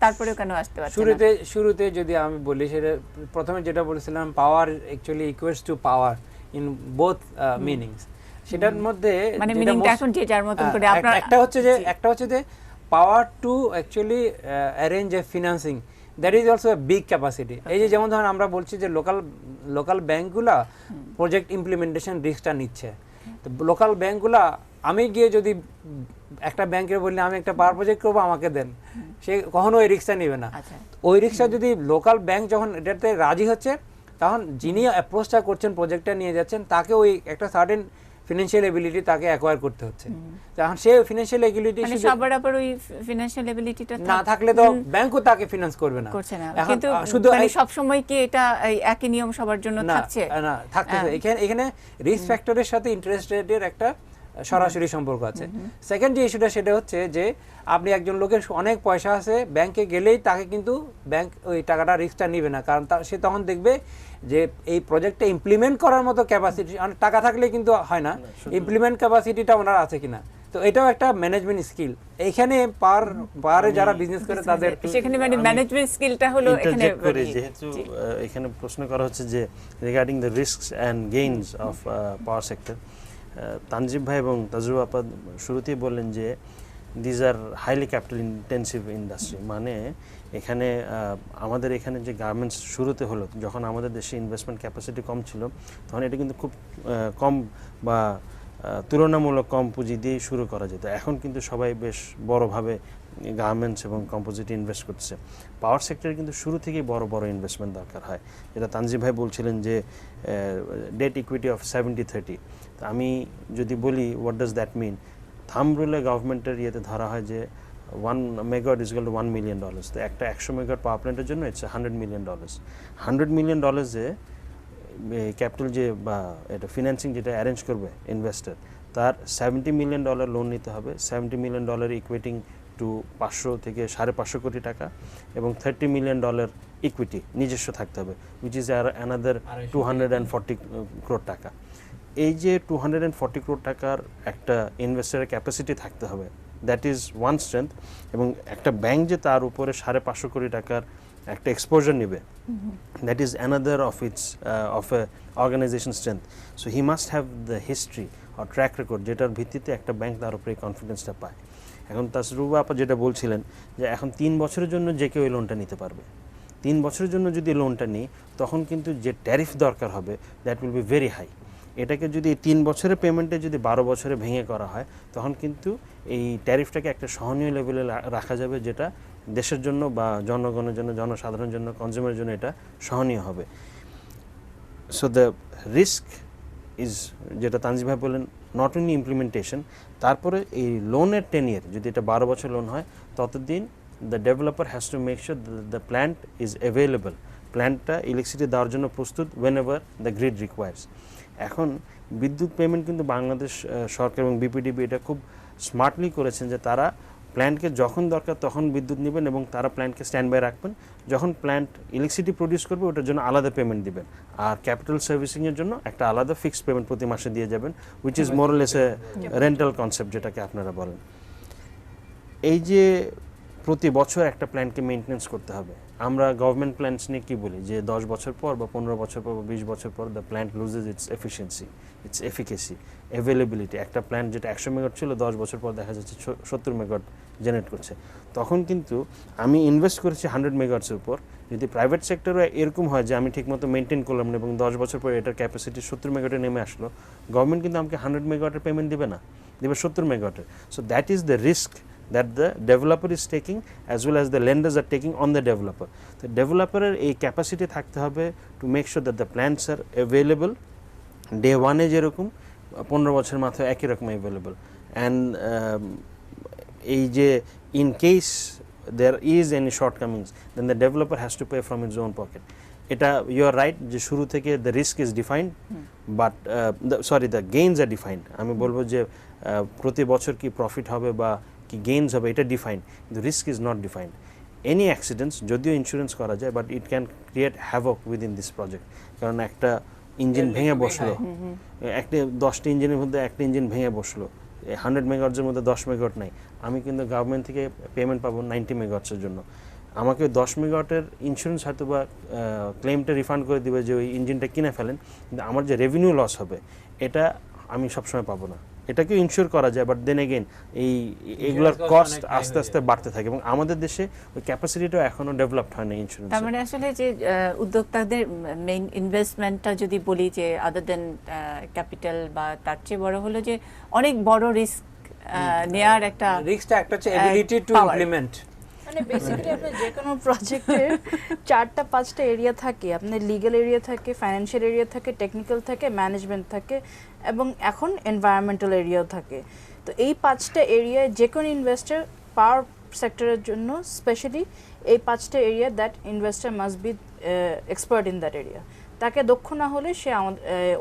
তারপরেও কেন আসতে পারছে না? শুরুতে যদি আমি বলি, সেটা প্রথমে যেটা বলেছিলাম, power actually equals to power in both meanings. সেটার মধ্যে মানে যেটা মিনিংটা most- এখন যে যার মতন করে আপনার একটা হচ্ছে যে power to actually arrange a financing, that is also a big capacity. এই যে যেমন ধরুন আমরা বলছি যে লোকাল ব্যাংকগুলা প্রজেক্ট ইমপ্লিমেন্টেশন রিস্কটা নিচ্ছে। তো লোকাল ব্যাংকগুলা, আমি গিয়ে যদি একটা ব্যাংকের বললে আমি একটা পাওয়ার প্রজেক্ট করবো, আমাকে দেন, সে কখনো ওই রিস্কটা নেবে না। আচ্ছা, ওই রিস্কটা যদি লোকাল ব্যাংক যখন এটাতে রাজি হচ্ছে, তখন যিনি অ্যাপ্রোচটা করছেন, প্রজেক্টটা নিয়ে যাচ্ছেন, তাকে ওই একটা সার্টেন ফিনান্সিয়াল এবিলিটি তাকে অ্যাকোয়ার করতে হচ্ছে। তখন সে ফিনান্সিয়াল এবিলিটি মানে সবার আবার ওই ফিনান্সিয়াল এবিলিটিটা না থাকলে তো ব্যাংকও তাকে ফিনান্স করবে না, করছে না। এখন কিন্তু শুধু মানে সব সময় কি এটা এই একই নিয়ম সবার জন্য না, থাকছে? না থাকতেছে। এখানে রিস্ক ফ্যাক্টরের সাথে ইন্টারেস্ট রেটের একটা সরাসরি সম্পর্ক আছে। সেকেন্ড যে ইস্যুটা, সেটা হচ্ছে যে আপনি একজন লোকের অনেক পয়সা আছে, ব্যাংকে গেলেই তাকে কিন্তু ব্যাংক ওই টাকাটা রিস্কটা নেবে না, কারণ সে তখন দেখবে যে এই প্রজেক্টটা ইমপ্লিমেন্ট করার মতো ক্যাপাসিটি, অনেক টাকা থাকলে কিন্তু হয় না, ইমপ্লিমেন্ট ক্যাপাসিটিটা ওনার আছে কিনা। তো এটাও একটা ম্যানেজমেন্ট স্কিল। এইখানে পারে যারা বিজনেস করে তাদের সেখানে মানে ম্যানেজমেন্ট স্কিলটা হলো এখানে interject করি, যেহেতু এখানে প্রশ্ন করা হচ্ছে যে regarding the risks and gains of power sector. Tanjib ভাই এবং তাজরুবা আপা শুরুতেই বললেন যে these are highly capital intensive industry, মানে এখানে আমাদের এখানে যে গার্মেন্টস শুরুতে হলো, যখন আমাদের দেশে ইনভেস্টমেন্ট ক্যাপাসিটি কম ছিল, তখন এটা কিন্তু খুব কম বা তুলনামূলক কম পুঁজি দিয়ে শুরু করা যেত। এখন কিন্তু সবাই বেশ বড়ভাবে গার্মেন্টস এবং কম্পোজিটে ইনভেস্ট করছে। পাওয়ার সেক্টরে কিন্তু শুরু থেকেই বড় বড় ইনভেস্টমেন্ট দরকার হয়, যেটা তানজিব ভাই বলছিলেন যে ডেট ইকুইটি অফ 70-30। তো আমি যদি বলি what does that mean, thumb রুলে গভর্নমেন্টের ইয়েতে ধরা হয় যে 1 megawatt is equal to $1 million। তো একটা 100 মেগাওয়াট পাওয়ার প্ল্যান্টের জন্য ইটস $100 million। $100 million ক্যাপিটাল যে বা এটা ফিন্যান্সিং যেটা অ্যারেঞ্জ করবে ইনভেস্টর, তার $70 million লোন নিতে হবে। $70 million ইকুইটিং টু 500 থেকে 550 কোটি টাকা, এবং $30 million ইকুইটি নিজস্ব থাকতে হবে, উইচ ইজ অ্যানাদার 240 crore টাকা। এই যে 240 crore টাকার একটা ইনভেস্টরের ক্যাপাসিটি থাকতে হবে, দ্যাট ইজ ওয়ান স্ট্রেংথ। এবং একটা ব্যাংক যে তার উপরে 550 কোটি টাকার একটা এক্সপোজার নেবে, that is another of its of a organization strength. So he must have the history আর ট্র্যাক রেকর্ড, যেটার ভিত্তিতে একটা ব্যাংক তার উপরে কনফিডেন্সটা পায়। এখন তাসরুবা আপা যেটা বলছিলেন যে এখন 3 বছরের জন্য যে কেউ এই লোনটা নিতে পারবে। 3 বছরের জন্য যদি লোনটা নিই, তখন কিন্তু যে ট্যারিফ দরকার হবে that will be very high. এটাকে যদি 3 বছরের পেমেন্টে যদি 12 বছরে ভেঙে করা হয়, তখন কিন্তু এই ট্যারিফটাকে একটা সহনীয় লেভেলে রাখা যাবে, যেটা দেশের জন্য বা জনগণের জন্য, জনসাধারণের জন্য, কনজিউমারের জন্য এটা সহনীয় হবে। সো দ্য রিস্ক ইজ, যেটা তানজিব ভাই বললেন, নট অনলি ইমপ্লিমেন্টেশন, তারপরে এই লোনের টেনিয়ার যদি এটা 12 বছর লোন হয়, ততদিন the developer has to make sure the plant is available, প্ল্যান্টটা ইলেকট্রিসিটি দেওয়ার জন্য প্রস্তুত whenever the grid requires. এখন বিদ্যুৎ পেমেন্ট কিন্তু বাংলাদেশ সরকার এবং বিপিডিবি এটা খুব স্মার্টলি করেছেন যে তারা প্ল্যান্টকে যখন দরকার তখন বিদ্যুৎ নেবেন এবং তারা প্ল্যান্টকে স্ট্যান্ড বাই রাখবেন। যখন প্ল্যান্ট ইলেকট্রিসিটি প্রডিউস করবে, ওটার জন্য আলাদা পেমেন্ট দিবেন, আর ক্যাপিটাল সার্ভিসিংয়ের জন্য একটা আলাদা ফিক্সড পেমেন্ট প্রতি মাসে দিয়ে যাবেন, which is মোরলেস A rental concept, যেটাকে আপনারা বলেন। এই যে প্রতি বছর একটা প্ল্যান্টকে মেনটেন্যান্স করতে হবে, আমরা গভর্নমেন্ট প্ল্যান্টস নিয়ে কী বলি যে 10 বছর পর বা 15 বছর পর বা 20 বছর পর the plant loses it's efficiency, it's efficacy, availability. একটা প্ল্যান্ট যেটা 100 মেগাওয়াট ছিল, 10 বছর পর দেখা যাচ্ছে 70 মেগাওয়াট জেনারেট করছে। তখন কিন্তু আমি ইনভেস্ট করেছি 100 মেগাওয়াটসের উপর, যদি প্রাইভেট সেক্টরে এরকম হয় যে আমি ঠিকমতো মেনটেন করলাম না এবং 10 বছর পর এটার ক্যাপাসিটি 70 মেগাওয়াটে নেমে আসলো, গভর্নমেন্ট কিন্তু আমাকে 100 মেগাওয়াটের পেমেন্ট দেবে না, দেবে 70 মেগাওয়াটের। So that is the risk that the developer is taking as well as the lenders are taking on the developer. The developer এই ক্যাপাসিটি থাকতে হবে to make sure that the plants are available day one এ যেরকম 15 বছর মাথায় একই রকম available, and এই যে in case there is any shortcomings then the developer has to pay from his own pocket. এটা you are right যে শুরু থেকে the risk is defined but the gains are defined. আমি বলবো যে প্রতি বছর কি প্রফিট হবে বা কি গেইনস হবে এটা ডিফাইন্ড, কিন্তু risk is not defined. Any accidents যদিও ইন্স্যুরেন্স করা যায় but it can create havoc within this project, কারণ একটা ইঞ্জিন ভেঙে বসলো, একটা 10টি ইঞ্জিনের মধ্যে একটা ইঞ্জিন ভেঙে বসলো, 100 মেগাওয়াটের মধ্যে 10 মেগাওয়াট নাই, আমি কিন্তু গভর্নমেন্ট থেকে পেমেন্ট পাবো 90 মেগাওয়াটের জন্য। আমাকে 10 মেগাওয়াটের ইন্স্যুরেন্স হয়তো বা ক্লেমটা রিফান্ড করে দিবে যে ওই ইঞ্জিনটা কিনে ফেলেন, কিন্তু আমার যে রেভিনিউ লস হবে এটা আমি সবসময় পাবো না। এটাকেও ইনশিওর করা যায় বাট দেন এগেইন এইগুলোর কস্ট আস্তে আস্তে বাড়তে থাকে এবং আমাদের দেশে ওই ক্যাপাসিটিটাও এখনো ডেভেলপড হয় না ইন্স্যুরেন্স। তার মানে আসলে যে উদ্যোক্তাদের মেইন ইনভেস্টমেন্টটা যদি বলি যে আদার দেন ক্যাপিটাল বা তার চেয়ে বড় হলো যে অনেক বড় রিস্ক নেয়ার একটা রিস্কটা একটা হচ্ছে এবিলিটি টু ইমপ্লিমেন্ট। মানে বেসিক্যালি আপনার যে কোনো প্রজেক্টের 4-5টা এরিয়া থাকে, আপনার লিগ্যাল এরিয়া থাকে, ফাইন্যান্সিয়াল এরিয়া থাকে, টেকনিক্যাল থাকে, ম্যানেজমেন্ট থাকে এবং এখন এনভায়রনমেন্টাল এরিয়াও থাকে। তো এই 5টা এরিয়ায় যে কোনো ইনভেস্টর পাওয়ার সেক্টরের জন্য স্পেশালি এই 5টা area that investor must be expert in that area. তাকে দক্ষ না হলে সে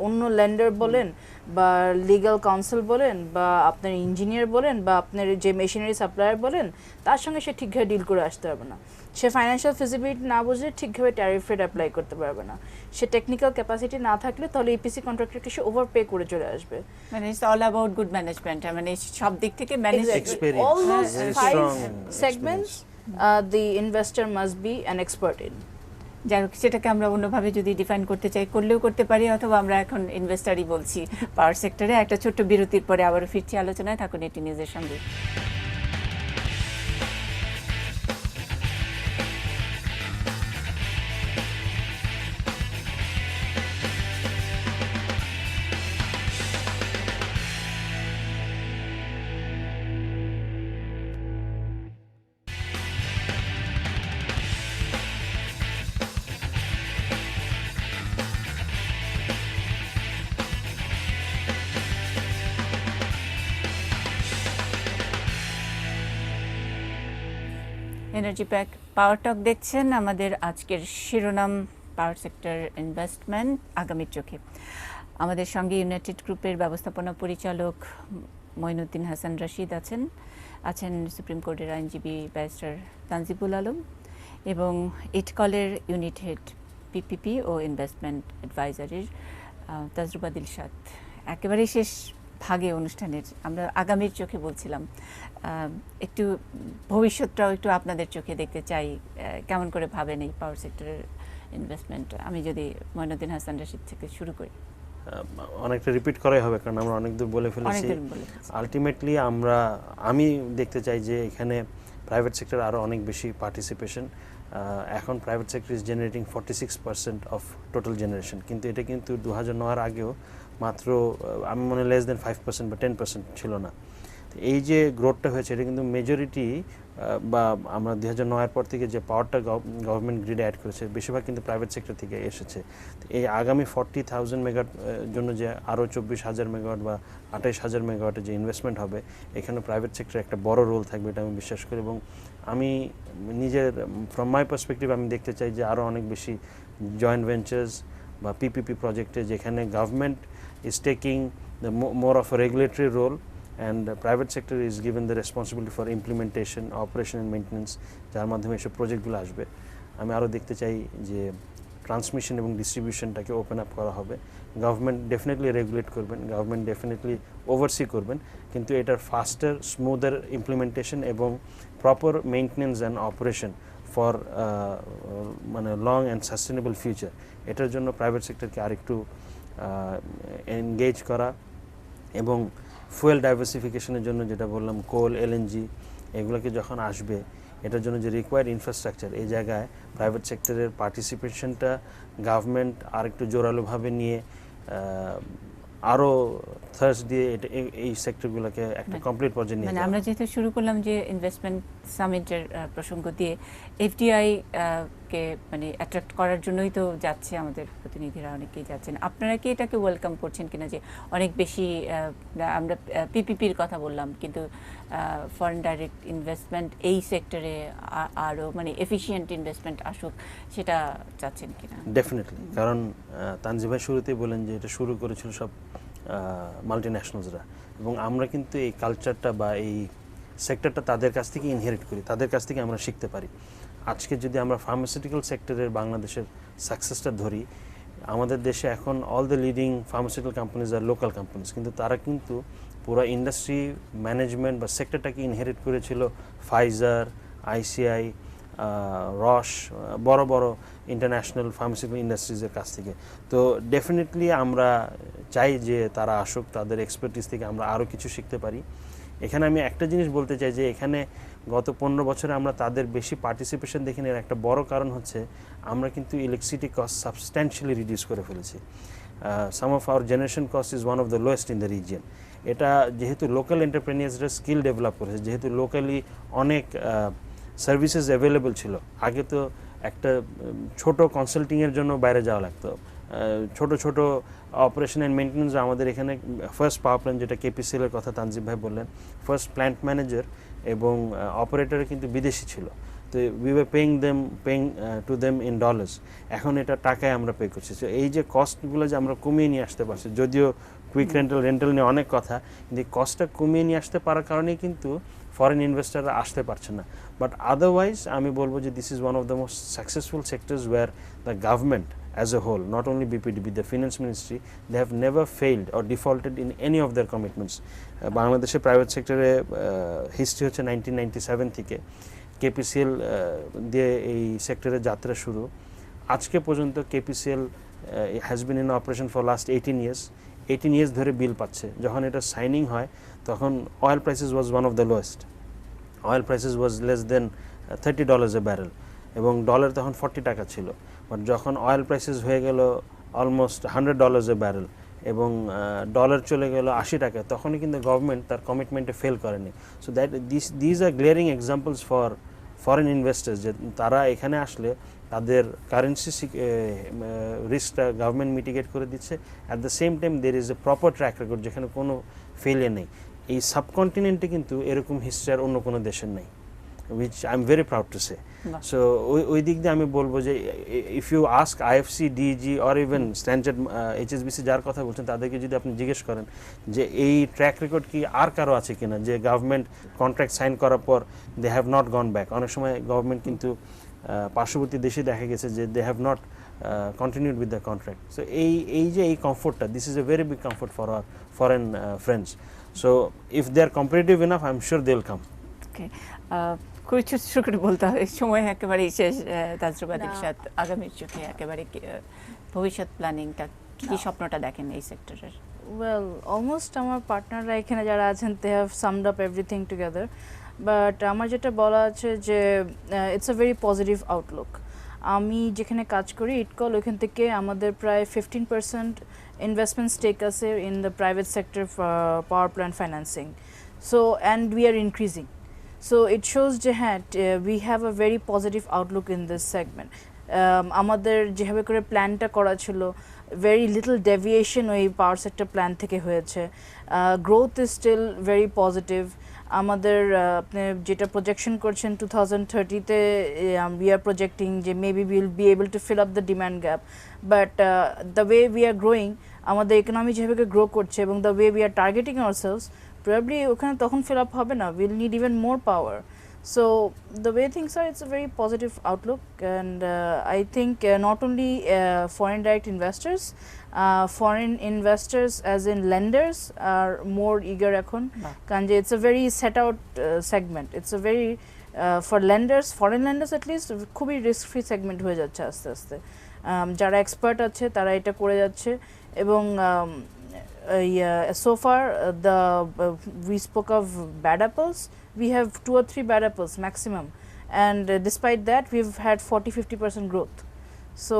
অন্য লেন্ডার বলেন বা লিগ্যাল কাউন্সিল বলেন বা আপনার ইঞ্জিনিয়ার বলেন বা আপনার যে মেশিনারি সাপ্লায়ার বলেন, তার সঙ্গে সে ঠিকভাবে ডিল করে আসতে পারবে না। সে ফাইন্যান্সিয়াল ফিজিবিলিটি না বুঝলে ঠিকভাবে ট্যারিফ রেট অ্যাপ্লাই করতে পারবে না। সে টেকনিক্যাল ক্যাপাসিটি না থাকলে তাহলে ইপিসি কন্ট্রাক্টরকে সে ওভারপে করে চলে আসবে। মানে it's all about good management, মানে সব দিক থেকে manage Experience. All those Very 5 strong segments the investor must be an expert in. যাই হোক, সেটাকে আমরা অন্যভাবে যদি ডিফাইন করতে চাই করলেও করতে পারি, অথবা আমরা এখন ইনভেস্টারই বলছি পাওয়ার সেক্টরে। একটা ছোট্ট বিরতির পরে আবারও ফিরছি আলোচনায়, থাকুন এটি নিউজের সঙ্গে। এনার্জি প্যাক পাওয়ার টক দেখছেন। আমাদের আজকের শিরোনাম পাওয়ার সেক্টর ইনভেস্টমেন্ট আগামীর চোখে। আমাদের সঙ্গে ইউনাইটেড গ্রুপের ব্যবস্থাপনা পরিচালক মঈনুদ্দিন হাসান রশিদ আছেন সুপ্রিম কোর্টের আইনজীবী ব্যারিস্টার তানজিবুল আলম এবং ইটকলের ইউনিট হেড পিপিপি ও ইনভেস্টমেন্ট অ্যাডভাইজারির তাজরুবা দিলশাদ। একেবারে শেষ ভাগে অনুষ্ঠানের আমরা আগামীর চোখে বলছিলাম, একটু ভবিষ্যৎটাও একটু আপনাদের চোখে দেখতে চাই, কেমন করে ভাবেন এই পাওয়ার সেক্টরের ইনভেস্টমেন্ট। আমি যদি মঈনুদ্দিন হাসান রশিদ থেকে শুরু করি। অনেকটা রিপিট করাই হবে কারণ আমরা অনেক দূর বলে ফেলেছি। আলটিমেটলি আমি দেখতে চাই যে এখানে প্রাইভেট সেক্টর আরও অনেক বেশি পার্টিসিপেশন। এখন private sector is generating 46% of total generation, কিন্তু এটা কিন্তু 2009-এর আগেও মাত্র আমি মনে লেস দেন 5% বা 10% ছিল না। এই যে গ্রোথটা হয়েছে এটা কিন্তু মেজরিটি বা আমরা 2009-এর পর থেকে যে পাওয়ারটা গভর্নমেন্ট গ্রিডে অ্যাড করেছে বেশিরভাগ কিন্তু প্রাইভেট সেক্টর থেকে এসেছে। এই আগামী 40,000 মেগাওয়াট জন্য যে আরও 24,000 মেগাওয়াট বা 28,000 মেগাওয়াটের যে ইনভেস্টমেন্ট হবে, এখানে প্রাইভেট সেক্টর একটা বড় রোল থাকবে, এটা আমি বিশ্বাস করি। এবং আমি নিজের ফ্রম মাই পার্সপেক্টিভ আমি দেখতে চাই যে আরও অনেক বেশি জয়েন্ট ভেঞ্চার্স বা পিপিপি প্রজেক্টে যেখানে government is taking the more of a regulatory role and the private sector is given the responsibility for implementation, operation and maintenance, যার মাধ্যমে এসব প্রজেক্টগুলো আসবে। আমি আরও দেখতে চাই যে ট্রান্সমিশন এবং ডিস্ট্রিবিউশনটাকে ওপেন আপ করা হবে। গভর্নমেন্ট ডেফিনেটলি রেগুলেট করবেন, গভর্নমেন্ট ডেফিনেটলি ওভারসি করবেন, কিন্তু এটার ফাস্টার স্মুদার ইমপ্লিমেন্টেশন এবং proper maintenance and operation for মানে লং অ্যান্ড সাস্টেনেবল ফিউচার, এটার জন্য প্রাইভেট সেক্টরকে আরেকটু এনগেজ করা এবং ফুয়েল ডাইভার্সিফিকেশনের জন্য যেটা বললাম কোল, এলএনজি এগুলোকে যখন আসবে এটার জন্য যে রিকোয়ার্ড ইনফ্রাস্ট্রাকচার, এই জায়গায় প্রাইভেট সেক্টরের পার্টিসিপেশনটা গভর্নমেন্ট আর একটু জোরালোভাবে নিয়ে আরও থার্স দিয়ে এই সেক্টরগুলোকে একটা কমপ্লিট পর্যায়ে নিয়ে আমরা যেহেতু শুরু করলাম যে ইনভেস্টমেন্ট সামিটের প্রসঙ্গ দিয়ে, এফডিআই ইনভেস্টরকে মানে অ্যাট্রাক্ট করার জন্যই তো যাচ্ছে, আমাদের প্রতিনিধিরা অনেকেই যাচ্ছেন। আপনারা কি এটাকে ওয়েলকাম করছেন কিনা যে অনেক বেশি আমরা পিপিপির কথা বললাম, কিন্তু ফরেন ডাইরেক্ট ইনভেস্টমেন্ট এই সেক্টরে আরও মানে এফিশিয়েন্ট ইনভেস্টমেন্ট আসুক, সেটা চাচ্ছেন কিনা? ডেফিনেটলি, কারণ তানজিম ভাই শুরুতেই বলেন যে এটা শুরু করেছিল সব মাল্টিন্যাশনালসরা, এবং আমরা কিন্তু এই কালচারটা বা এই সেক্টরটা তাদের কাছ থেকে ইনহেরিট করি, তাদের কাছ থেকে আমরা শিখতে পারি। আজকে যদি আমরা ফার্মাসিউটিক্যাল সেক্টরের বাংলাদেশের সাকসেসটা ধরি, আমাদের দেশে এখন all the leading pharmaceutical companies are local companies, কিন্তু তারা কিন্তু পুরো ইন্ডাস্ট্রি ম্যানেজমেন্ট বা সেক্টরটাকে ইনহেরিট করেছিল ফাইজার, আইসিআই, রস, বড় বড় ইন্টারন্যাশনাল ফার্মাসিউটিক্যাল ইন্ডাস্ট্রিজের কাছ থেকে। তো ডেফিনেটলি আমরা চাই যে তারা আসুক, তাদের এক্সপার্টিস থেকে আমরা আরও কিছু শিখতে পারি। এখানে আমি একটা জিনিস বলতে চাই যে এখানে গত 15 বছরে আমরা তাদের বেশি পার্টিসিপেশন দেখিনি, এর একটা বড় কারণ হচ্ছে আমরা কিন্তু ইলেকট্রিসিটি কস্ট সাবস্ট্যান্সিয়ালি রিডিউস করে ফেলেছি। Some of our generation cost is one of the lowest in the region. এটা যেহেতু লোকাল এন্টারপ্রেনিয়ার্সরা স্কিল ডেভেলপ করেছে, যেহেতু লোকালি অনেক সার্ভিসেস অ্যাভেলেবল ছিল। আগে তো একটা ছোট কনসাল্টিংয়ের জন্য বাইরে যাওয়া লাগতো, ছোট ছোট অপারেশন অ্যান্ড মেনটেন্যান্স। আমাদের এখানে ফার্স্ট পাওয়ার প্ল্যান্ট, যেটা কেপিসিএলের কথা তানজিম ভাই বললেন, ফার্স্ট প্ল্যান্ট ম্যানেজার এবং অপারেটর কিন্তু বিদেশি ছিল। তো we were paying to them in dollars. এখন এটা টাকায় আমরা পে করছি। তো এই যে কস্টগুলো যে আমরা কমিয়ে নিয়ে আসতে পারছি, যদিও কুইক রেন্টাল নিয়ে অনেক কথা, কিন্তু কস্টটা কমিয়ে নিয়ে আসতে পারার কারণেই কিন্তু ফরেন ইনভেস্টাররা আসতে পারছে না। বাট আদারওয়াইজ আমি বলবো যে this is one of the most successful sectors where the government as a whole, not only BPDB, the finance ministry, they have never failed or defaulted in any of their commitments. বাংলাদেশের private সেক্টরে history হচ্ছে 1997 থেকে KPCL দিয়ে এই সেক্টরের যাত্রা শুরু। আজকে পর্যন্ত KPCL has been in operation for last 18 years ধরে বিল পাচ্ছে। যখন এটা সাইনিং হয় তখন oil prices was one of the lowest, oil prices was less than $30 a barrel, এবং ডলার তখন 40 টাকা ছিল। বাট যখন অয়েল প্রাইসেস হয়ে গেল অলমোস্ট $100 a barrel এবং ডলার চলে গেল 80 টাকা, তখনই কিন্তু গভর্নমেন্ট তার কমিটমেন্টে ফেল করেনি। So that this are glaring examples for foreign investors, যে তারা এখানে আসলে তাদের কারেন্সি রিস্কটা গভর্নমেন্ট মিটিগেট করে দিচ্ছে। At the same time there is a proper track record, যেখানে কোনো ফেলিয়ার নেই। এই সাবকন্টিনেন্টে কিন্তু এরকম হিস্ট্রি আর অন্য কোনো দেশের নেই, which I'm very proud to say. So ওই দিক দিয়ে আমি বলবো যে if you ask IFC, DG or even Standard HSBC যার কথা বলছেন, তাদেরকে যদি আপনি জিজ্ঞেস করেন যে এই ট্র্যাক রেকর্ড কি আর কারো আছে কিনা, যে গভর্নমেন্ট কন্ট্রাক্ট সাইন করার পর they have not gone back. অনেক সময় গভর্নমেন্ট কিন্তু পার্শ্ববর্তী দেশে দেখা গেছে যে they have not continued with the contract. So এই যে এই কমফোর্টটা, this is a very big comfort for our foreign friends. So if they are competitive enough, I'm sure they'll come. Okay. খুবই ছোট করে বলতে হবে, সময় একেবারেই শেষ। তাজরুবা দিলশাদ, আগামীর চোখে একেবারে ভবিষ্যৎ প্ল্যানিংটা কি স্বপ্নটা দেখেন এই সেক্টরের? ওয়েল, অলমোস্ট আমার পার্টনাররা এখানে যারা আছেন they have summed up everything together. But আমার যেটা বলা আছে যে it's a very positive outlook. আমি যেখানে কাজ করি ইটকল, ওইখান থেকে আমাদের প্রায় 15% ইনভেস্টমেন্ট স্টেক আছে in the private sector power plant financing. So and we are increasing. So it shows যে হ্যাঁ we have a very positive outlook in this segment. আমাদের যেভাবে করে প্ল্যানটা করা ছিল, very little deviation ওই পাওয়ার সেক্টর প্ল্যান থেকে হয়েছে। Growth is still very positive. আমাদের আপনি যেটা প্রজেকশন করছেন 2030-তে we are projecting যে maybe we will be able to fill up the demand gap, but the way we are growing, আমাদের ইকোনমি যেভাবে গ্রো করছে এবং the way we are targeting ourselves, probably ওখানে তখন fill up হবে না, we'll need even more power. So the way things are, it's a very positive outlook, and I think not only foreign direct investors, foreign investors as in lenders are more eager এখন, কারণ যে it's a very set out segment. It's a very for lenders, foreign lenders at least, খুবই risk free segment হয়ে যাচ্ছে আস্তে আস্তে। যারা expert আছে তারা এটা করে যাচ্ছে, এবং so far we spoke of bad apples, we have 2 or 3 bad apples maximum, and despite that we've had 40-50% growth. So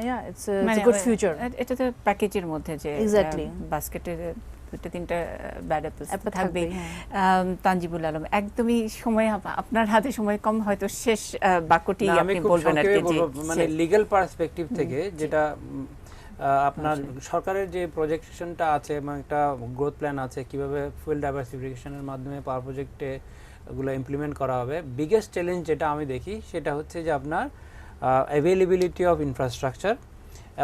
yeah, it's a good future. এটা তো প্যাকেজের মধ্যে যে Exactly. বাস্কেটের দুটো তিনটা ব্যাড অ্যাপেলস Apple থাকবেই। থাকবেই, হ্যাঁ। তানজিবুল আলম, একদমই সময় আপনার হাতে সময় কম, হয়তো শেষ বাক্যটি না, আমি আপনি খুব বলবেন আর সংক্ষেপে কি, যে বলবো, মানে লিগ্যাল পার্সপেক্টিভ থেকে যেটা আপনার সরকারের যে প্রজেকশনটা আছে এবং একটা গ্রোথ প্ল্যান আছে কিভাবে ফুয়েল ডাইভার্সিফিকেশনের মাধ্যমে পাওয়ার প্রজেক্টে গুলো ইমপ্লিমেন্ট করা হবে, বিগেস্ট চ্যালেঞ্জ যেটা আমি দেখি সেটা হচ্ছে যে আপনার অ্যাভেলেবিলিটি অফ ইনফ্রাস্ট্রাকচার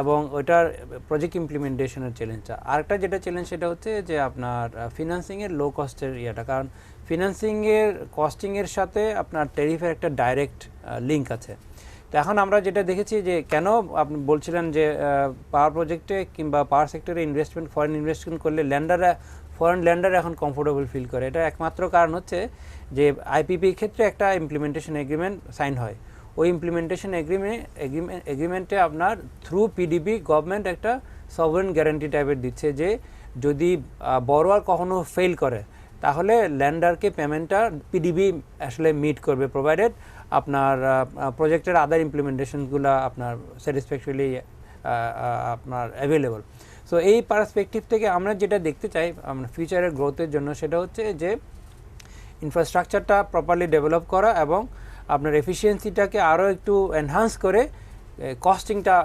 এবং ওইটার প্রজেক্ট ইমপ্লিমেন্টেশনের চ্যালেঞ্জটা। আরেকটা যেটা চ্যালেঞ্জ সেটা হচ্ছে যে আপনার ফিনান্সিংয়ের লো কস্টের ইয়েটা, কারণ ফিনান্সিংয়ের কস্টিংয়ের সাথে আপনার ট্যারিফের একটা ডাইরেক্ট লিঙ্ক আছে। তো এখন আমরা যেটা দেখেছি যে কেন আপনি বলছিলেন যে পাওয়ার প্রজেক্টে কিংবা পাওয়ার সেক্টরে ইনভেস্টমেন্ট, ফরেন ইনভেস্টমেন্ট করলে ফরেন ল্যান্ডার এখন কমফোর্টেবল ফিল করে, এটা একমাত্র কারণ হচ্ছে যে আইপিপির ক্ষেত্রে একটা ইমপ্লিমেন্টেশন এগ্রিমেন্ট সাইন হয়। ওই ইমপ্লিমেন্টেশন এগ্রিমেন্টে আপনার থ্রু পিডিবি গভর্নমেন্ট একটা সভরেন গ্যারান্টি টাইপের দিচ্ছে যে যদি বড়োয়ার কখনো ফেল করে তাহলে ল্যান্ডারকে পেমেন্টটা পিডিবি আসলে মিট করবে, প্রোভাইডেড আপনার প্রজেক্টের আদার ইমপ্লিমেন্টেশনগুলো আপনার স্যাটিসফ্যাক্টরিলি আপনার অ্যাভেলেবল। সো এই পার্সপেক্টিভ থেকে আমরা যেটা দেখতে চাই আমরা ফিউচারের গ্রোথের জন্য সেটা হচ্ছে যে ইনফ্রাস্ট্রাকচারটা প্রপারলি ডেভেলপ করা এবং আপনার এফিসিয়েন্সিটাকে আরও একটু এনহান্স করে কস্টিংটা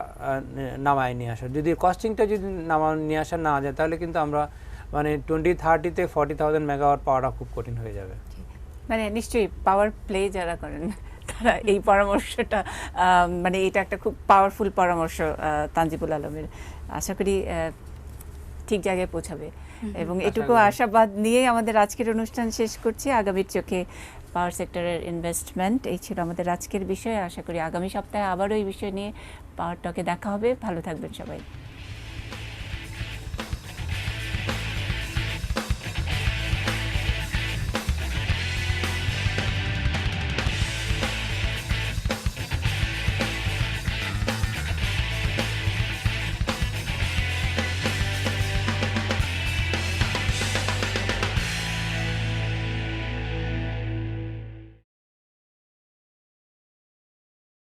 নামায় নিয়ে আসা। যদি কস্টিংটা যদি নিয়ে আসা না যায় তাহলে কিন্তু আমরা মানে 2030-তে 40,000 মেগাওয়াট পাওয়াটা খুব কঠিন হয়ে যাবে। মানে নিশ্চয়ই পাওয়ার প্লে যারা করেন তারা এই পরামর্শটা মানে এটা একটা খুব পাওয়ারফুল পরামর্শ তানজিবুল আলমের, আশা করি ঠিক জায়গায় পৌঁছাবে এবং এটুকু আশাবাদ নিয়ে আমাদের আজকের অনুষ্ঠান শেষ করছি। আগামীর চোখে পাওয়ার সেক্টরের ইনভেস্টমেন্ট, এই ছিল আমাদের আজকের বিষয়। আশা করি আগামী সপ্তাহে আবারও এই বিষয় নিয়ে পাওয়ার টকে দেখা হবে। ভালো থাকবেন সবাই।